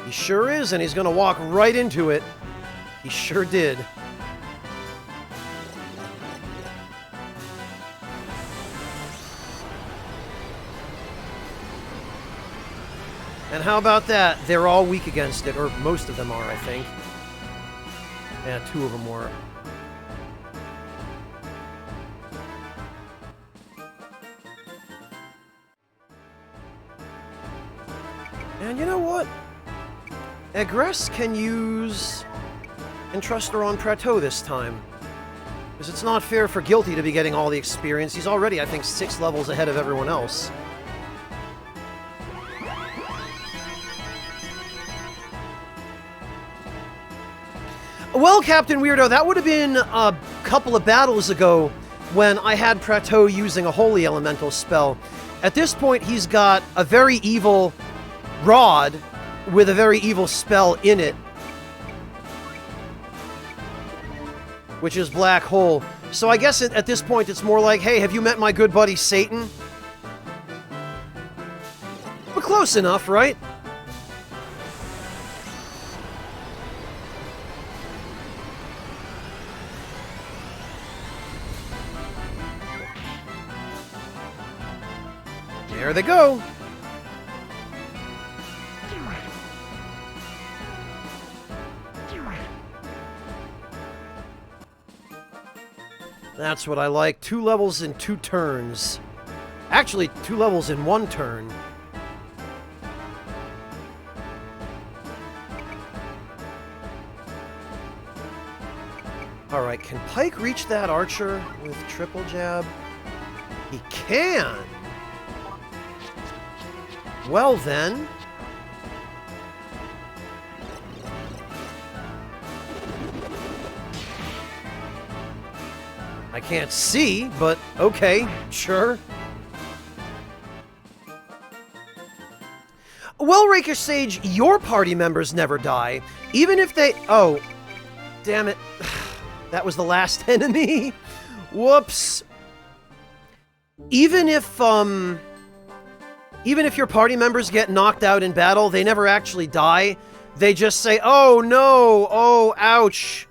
He sure is, and he's going to walk right into it. He sure did. And how about that? They're all weak against it, or most of them are, I think. Yeah, 2 of them were. And you know what? Egress can use Entrustor on Prateau this time. Because it's not fair for Guilty to be getting all the experience. He's already, I think, 6 levels ahead of everyone else. Well, Captain Weirdo, that would have been a couple of battles ago when I had Prateau using a Holy Elemental spell. At this point, he's got a very evil rod with a very evil spell in it, which is Black Hole. So I guess at this point, it's more like, hey, have you met my good buddy Satan? But close enough, right? There they go. That's what I like. 2 levels in 2 turns. Actually, 2 levels in 1 turn. Alright, can Pike reach that archer with triple jab? He can! Well then... I can't see, but okay, sure. Well, Rakish Sage, your party members never die. Even if they... Oh, damn it. That was the last enemy. Whoops. Even if your party members get knocked out in battle, they never actually die. They just say, oh no, oh ouch,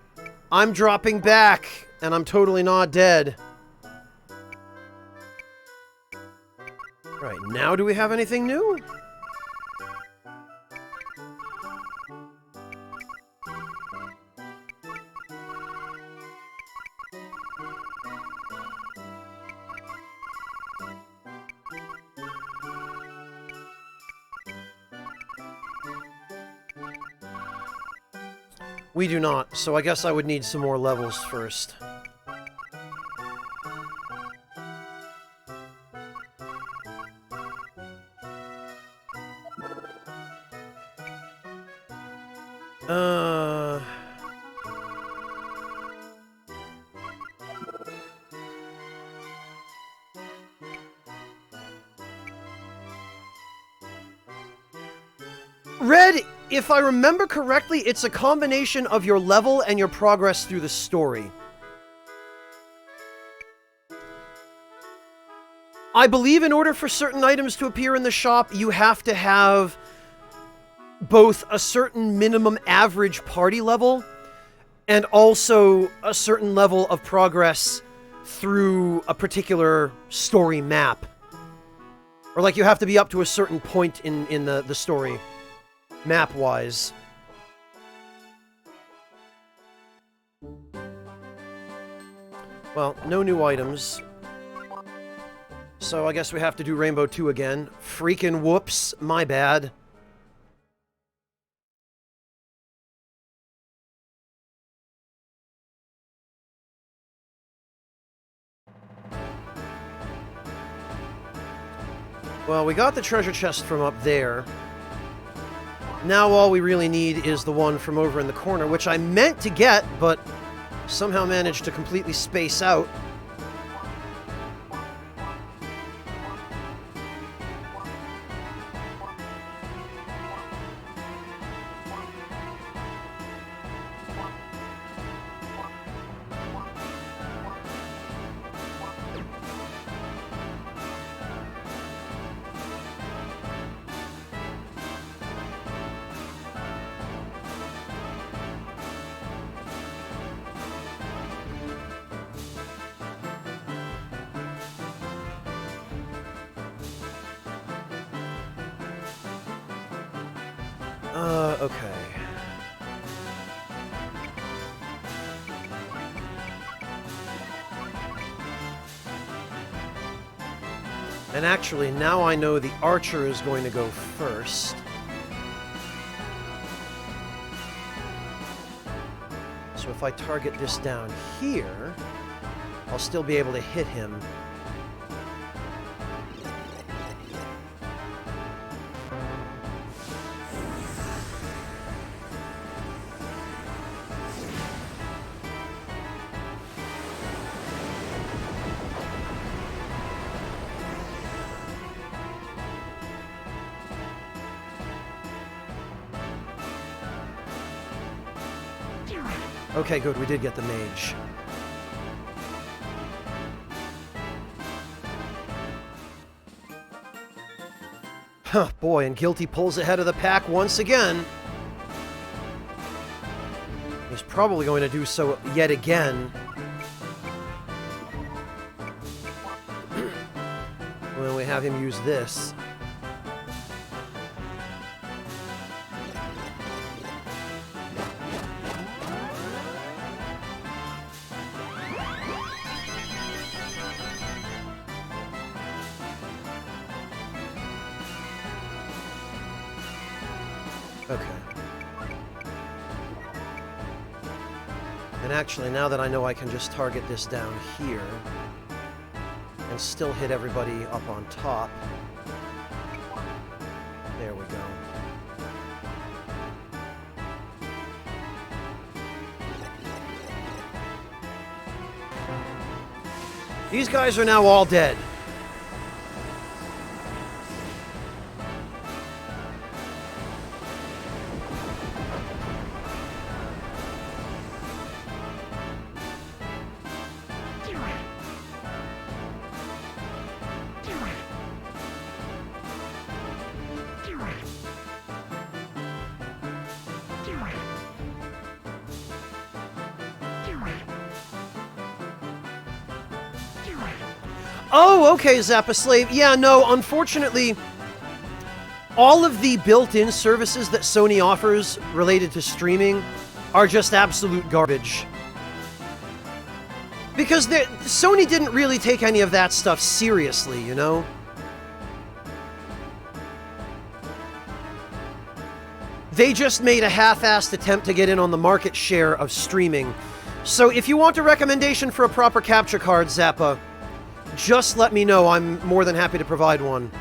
I'm dropping back, and I'm totally not dead. Right, now do we have anything new? We do not, so I guess I would need some more levels first. Red, if I remember correctly, it's a combination of your level and your progress through the story. I believe in order for certain items to appear in the shop, you have to have both a certain minimum average party level and also a certain level of progress through a particular story map. Or like you have to be up to a certain point in the story, map-wise. Well, no new items. So I guess we have to do Rainbow 2 again. Freaking whoops, my bad. Well, we got the treasure chest from up there. Now all we really need is the one from over in the corner, which I meant to get, but somehow managed to completely space out. Okay. And actually, now I know the archer is going to go first. So if I target this down here, I'll still be able to hit him. Okay, good, we did get the mage. Huh, boy, and Guilty pulls ahead of the pack once again. He's probably going to do so yet again. When we have him use this. Okay. And actually, now that I know I can just target this down here and still hit everybody up on top. There we go. These guys are now all dead. Oh, okay, Zappa Slave. Yeah, no, unfortunately, all of the built-in services that Sony offers related to streaming are just absolute garbage. Because Sony didn't really take any of that stuff seriously, you know? They just made a half-assed attempt to get in on the market share of streaming. So if you want a recommendation for a proper capture card, Zappa, just let me know. I'm more than happy to provide one.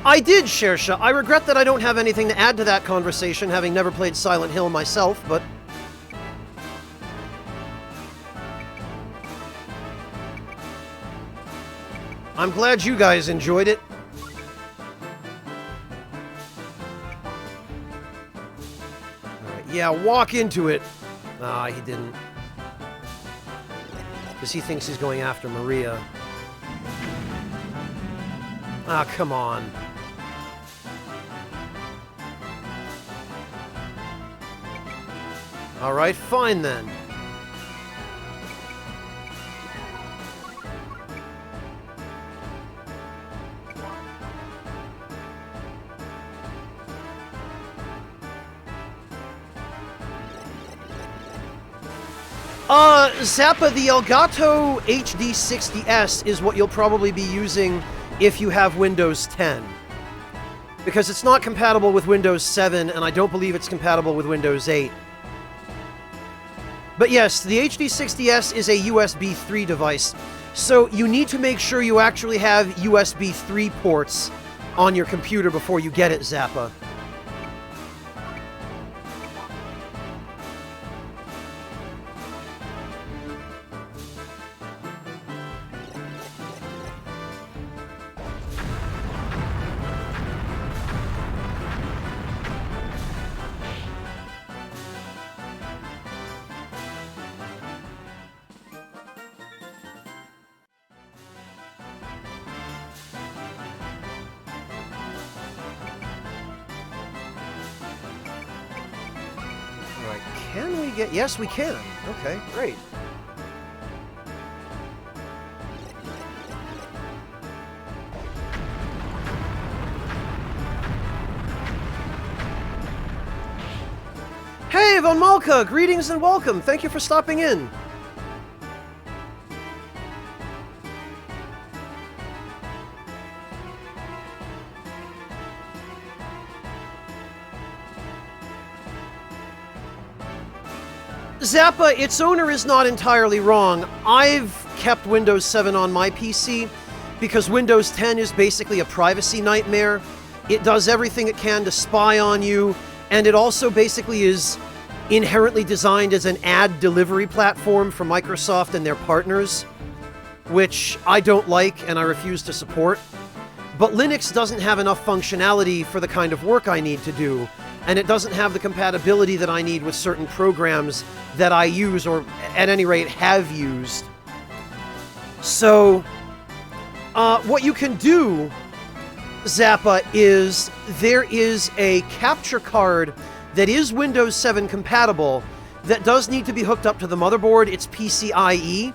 I did, Shersha. I regret that I don't have anything to add to that conversation, having never played Silent Hill myself, but... I'm glad you guys enjoyed it. Yeah, walk into it. Ah, he didn't. Because he thinks he's going after Maria. Ah, come on. Alright, fine then. Zappa, the Elgato HD60S is what you'll probably be using if you have Windows 10. Because it's not compatible with Windows 7, and I don't believe it's compatible with Windows 8. But yes, the HD60S is a USB 3 device, so you need to make sure you actually have USB 3 ports on your computer before you get it, Zappa. can we get... Yes, we can. Okay, great. Hey, Von Malka! Greetings and welcome! Thank you for stopping in. Zappa, its owner is not entirely wrong. I've kept Windows 7 on my PC because Windows 10 is basically a privacy nightmare. It does everything it can to spy on you, and it also basically is inherently designed as an ad delivery platform for Microsoft and their partners, which I don't like and I refuse to support. But Linux doesn't have enough functionality for the kind of work I need to do, and it doesn't have the compatibility that I need with certain programs that I use, or at any rate have used. So, what you can do, Zappa, is there is a capture card that is Windows 7 compatible that does need to be hooked up to the motherboard. It's PCIe.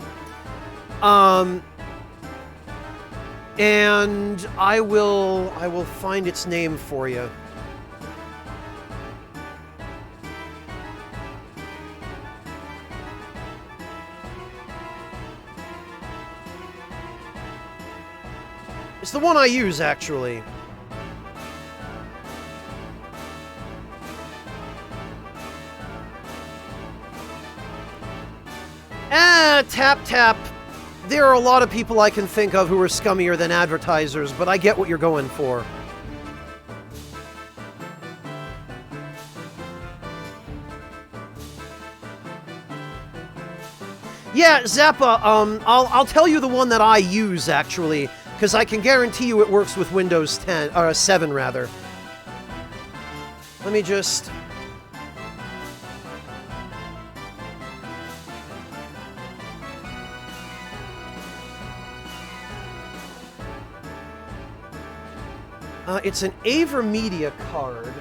And I will find its name for you. It's the one I use, actually. Tap. There are a lot of people I can think of who are scummier than advertisers, but I get what you're going for. Yeah, Zappa, I'll tell you the one that I use, actually, because I can guarantee you it works with Windows 10, or 7, rather. Let me just... it's an AverMedia card.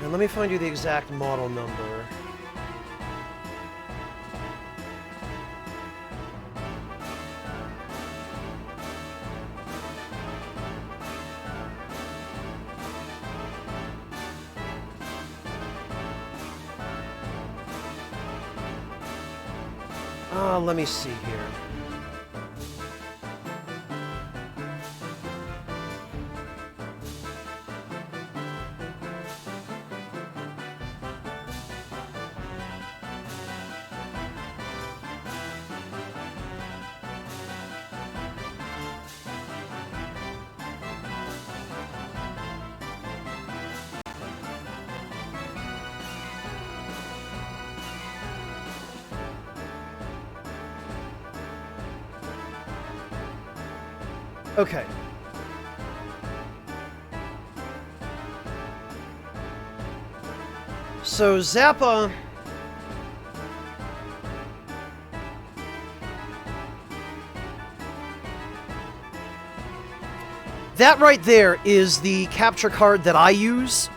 And let me find you the exact model number. Let me see here. Okay. So, Zappa... That right there is the capture card that I use.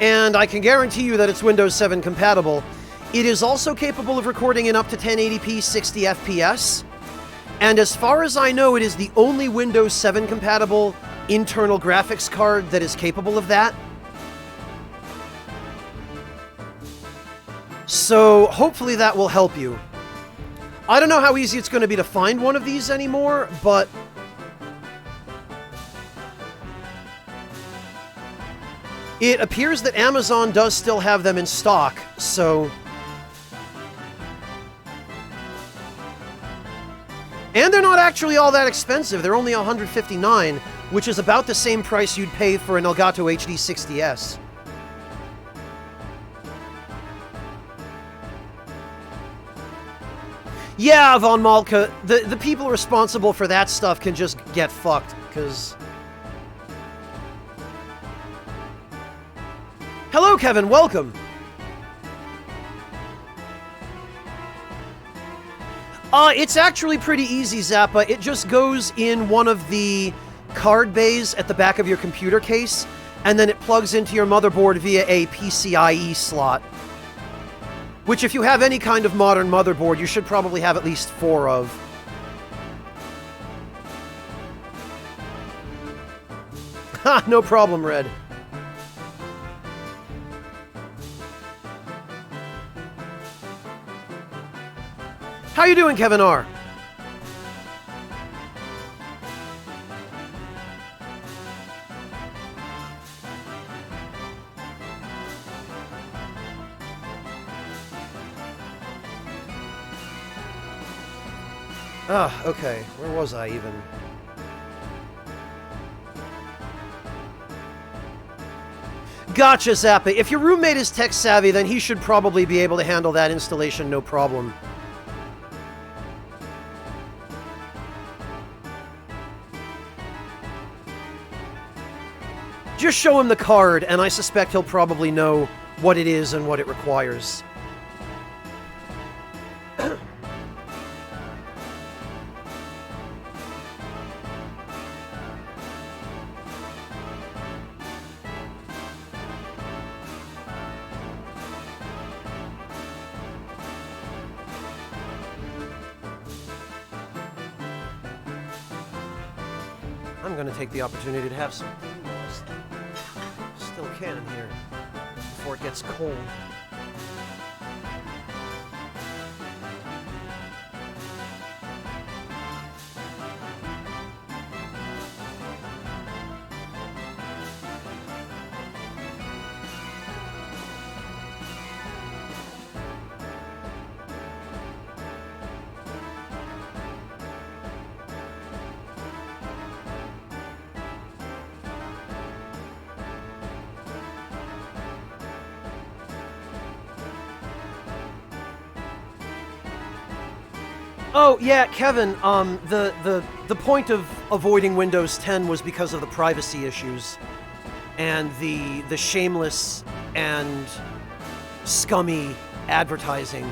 And I can guarantee you that it's Windows 7 compatible. It is also capable of recording in up to 1080p 60 FPS. And as far as I know, it is the only Windows 7 compatible internal graphics card that is capable of that. So hopefully that will help you. I don't know how easy it's going to be to find one of these anymore, but... it appears that Amazon does still have them in stock, so... And they're not actually all that expensive. They're only $159, which is about the same price you'd pay for an Elgato HD 60S. Yeah, Von Malka, the people responsible for that stuff can just get fucked, because... Hello, Kevin, welcome! It's actually pretty easy, Zappa. It just goes in one of the card bays at the back of your computer case, and then it plugs into your motherboard via a PCIe slot. Which, if you have any kind of modern motherboard, you should probably have at least 4 of. Ha! No problem, Red. How you doing, Kevin R? Okay. Where was I even? Gotcha, Zappa. If your roommate is tech savvy, then he should probably be able to handle that installation no problem. Just show him the card, and I suspect he'll probably know what it is and what it requires. I'm going to take the opportunity to have some still can in here before it gets cold. Oh, yeah, Kevin, the point of avoiding Windows 10 was because of the privacy issues and the shameless and scummy advertising.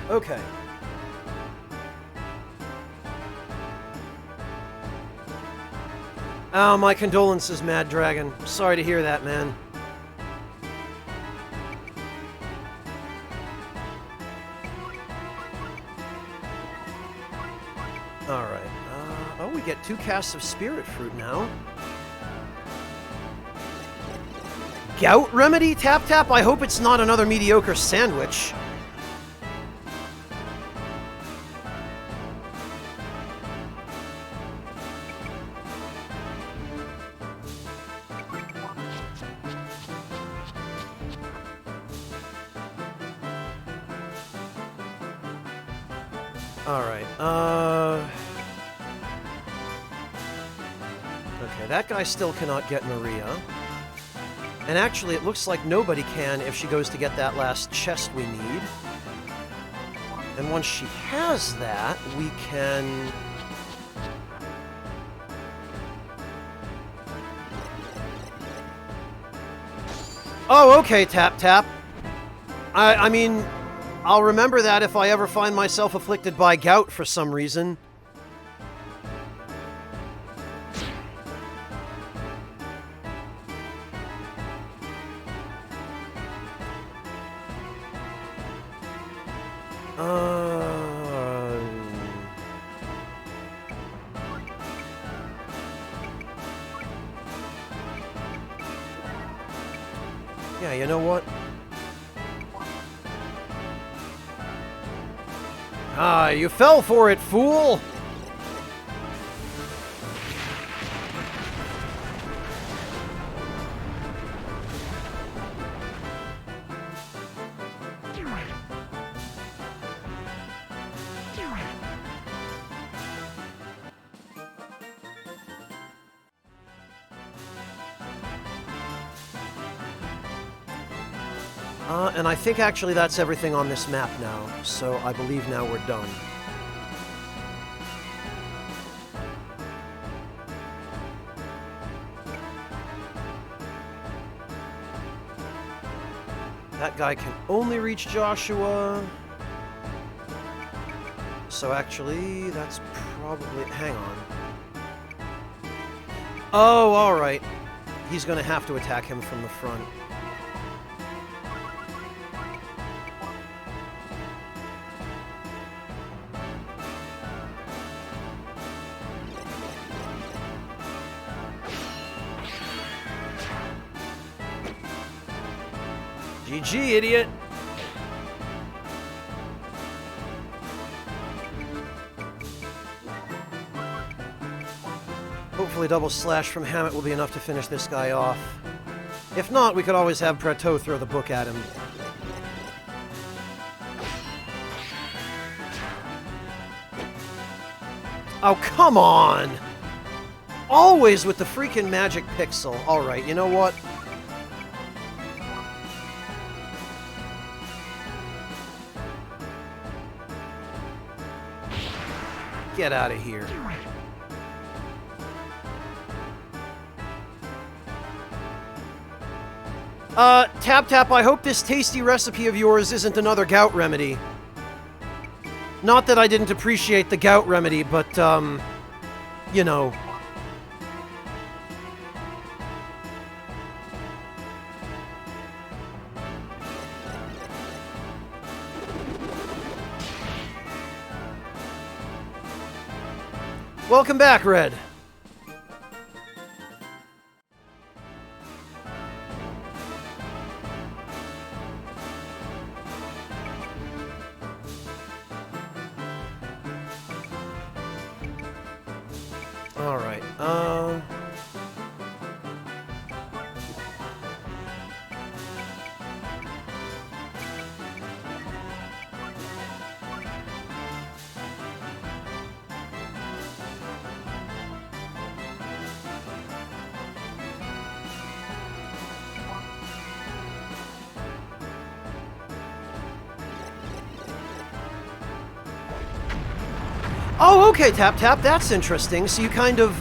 Okay. Oh, my condolences, Mad Dragon. Sorry to hear that, man. Alright. Oh, we get 2 casts of Spirit Fruit now. Gout remedy? Tap tap? I hope it's not another mediocre sandwich. Alright, okay, that guy still cannot get Maria. And actually, it looks like nobody can if she goes to get that last chest we need. And once she has that, we can... Oh, okay, Tap Tap. I mean... I'll remember that if I ever find myself afflicted by gout for some reason. Yeah, you know what? Ah, you fell for it, fool! And I think actually that's everything on this map now, so I believe now we're done. That guy can only reach Joshua. So actually, that's probably... Hang on. Oh, alright. He's gonna have to attack him from the front. GG, idiot! Hopefully double slash from Hammett will be enough to finish this guy off. If not, we could always have Preto throw the book at him. Oh, come on! Always with the freaking magic pixel. Alright, you know what? Get out of here. Tap Tap, I hope this tasty recipe of yours isn't another gout remedy. Not that I didn't appreciate the gout remedy, but, you know. Welcome back, Red. All right. Oh, okay, Tap Tap, that's interesting. So you kind of,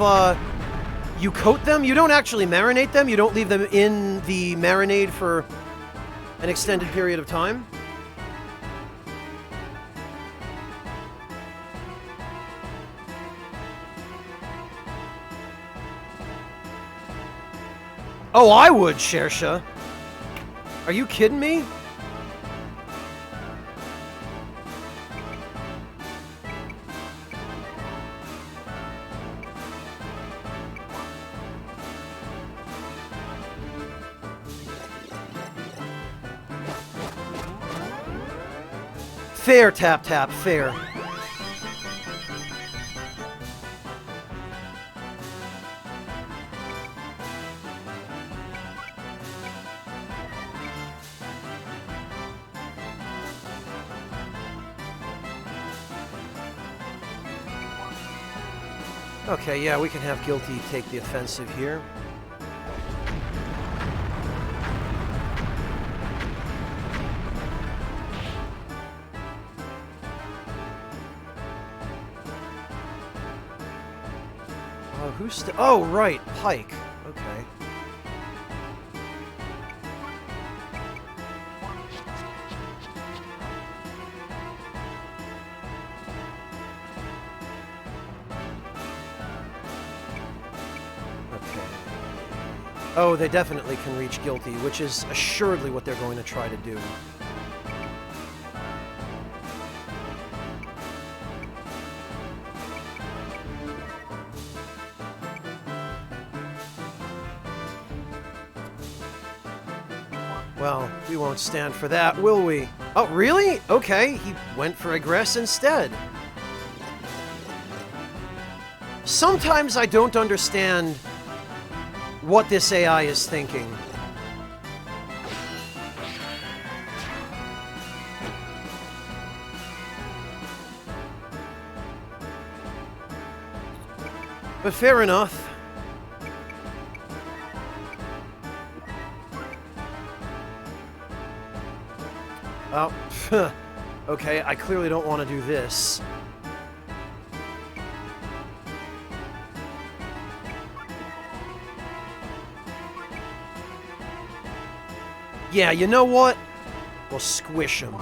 you coat them? You don't actually marinate them? You don't leave them in the marinade for an extended period of time? Oh, I would, Shersha. Are you kidding me? Fair, Tap Tap, fair. Okay, yeah, we can have Guilty take the offensive here. Who's oh, right, Pike. Okay. Oh, they definitely can reach Guilty, which is assuredly what they're going to try to do. Well, we won't stand for that, will we? Oh, really? Okay, he went for Aggress instead. Sometimes I don't understand what this AI is thinking. But fair enough. Oh, okay, I clearly don't want to do this. Yeah, you know what? We'll squish him.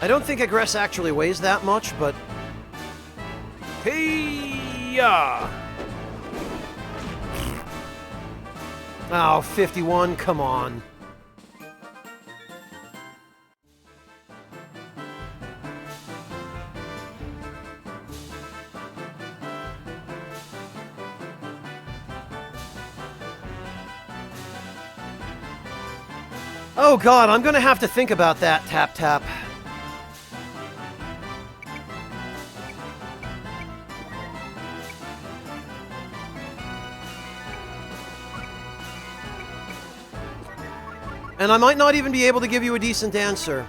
I don't think Aggress actually weighs that much, but... Hey-ya! Oh, 51, come on. Oh god, I'm gonna have to think about that, Tap Tap. And I might not even be able to give you a decent answer.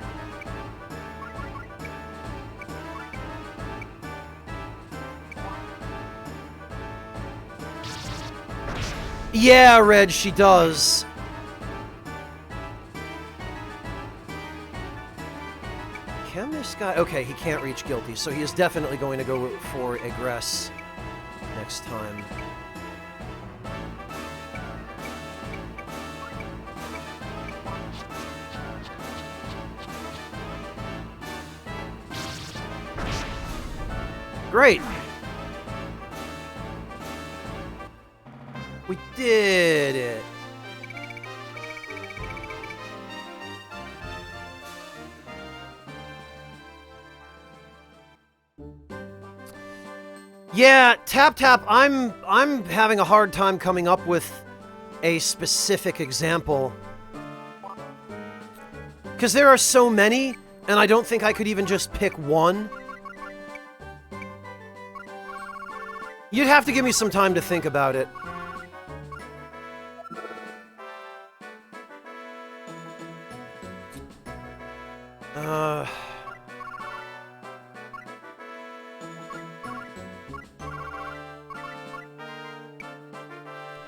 Yeah, Reg, she does. Can this guy... Okay, he can't reach guilty, so he is definitely going to go for Aggress next time. Great! We did it! Yeah, Tap Tap, I'm having a hard time coming up with a specific example. Because there are so many, and I don't think I could even just pick one. You'd have to give me some time to think about it.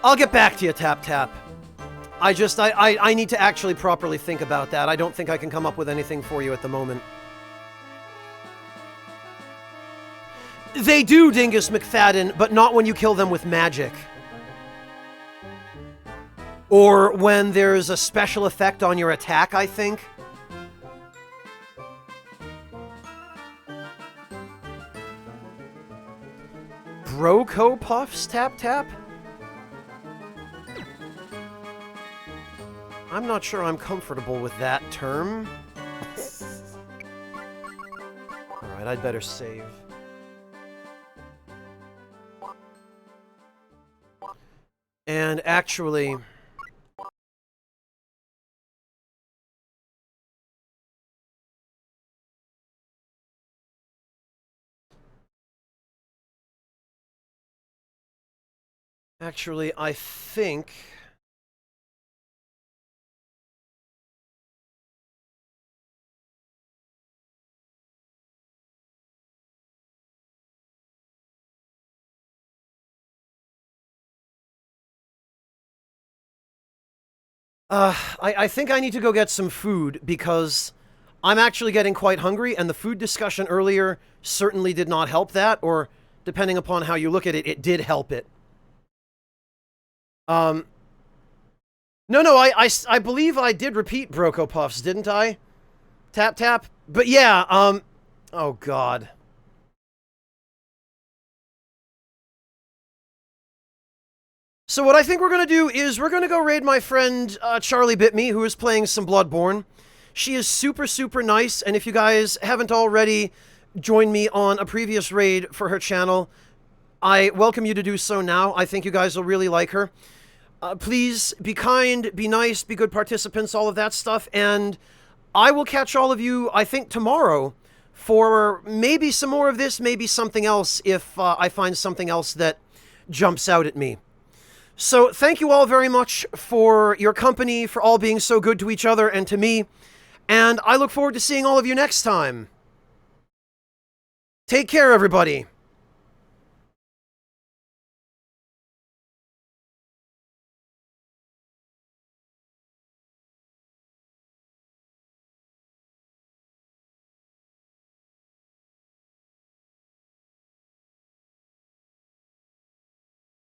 I'll get back to you, Tap Tap. I need to actually properly think about that. I don't think I can come up with anything for you at the moment. They do, Dingus McFadden, but not when you kill them with magic. Or when there's a special effect on your attack, I think. Broco Puffs, Tap Tap? I'm not sure I'm comfortable with that term. Alright, I'd better save. And actually... Actually, I think... I think I need to go get some food, because I'm actually getting quite hungry, and the food discussion earlier certainly did not help that, or, depending upon how you look at it, it did help it. No, I believe I did repeat Broco Puffs, didn't I? Tap Tap? But yeah, oh god. So what I think we're going to do is we're going to go raid my friend Charlie Bit Me, who is playing some Bloodborne. She is super, super nice, and if you guys haven't already joined me on a previous raid for her channel, I welcome you to do so now. I think you guys will really like her. Please be kind, be nice, be good participants, all of that stuff, and I will catch all of you, I think, tomorrow for maybe some more of this, maybe something else if I find something else that jumps out at me. So thank you all very much for your company, for all being so good to each other and to me, and I look forward to seeing all of you next time. Take care, everybody.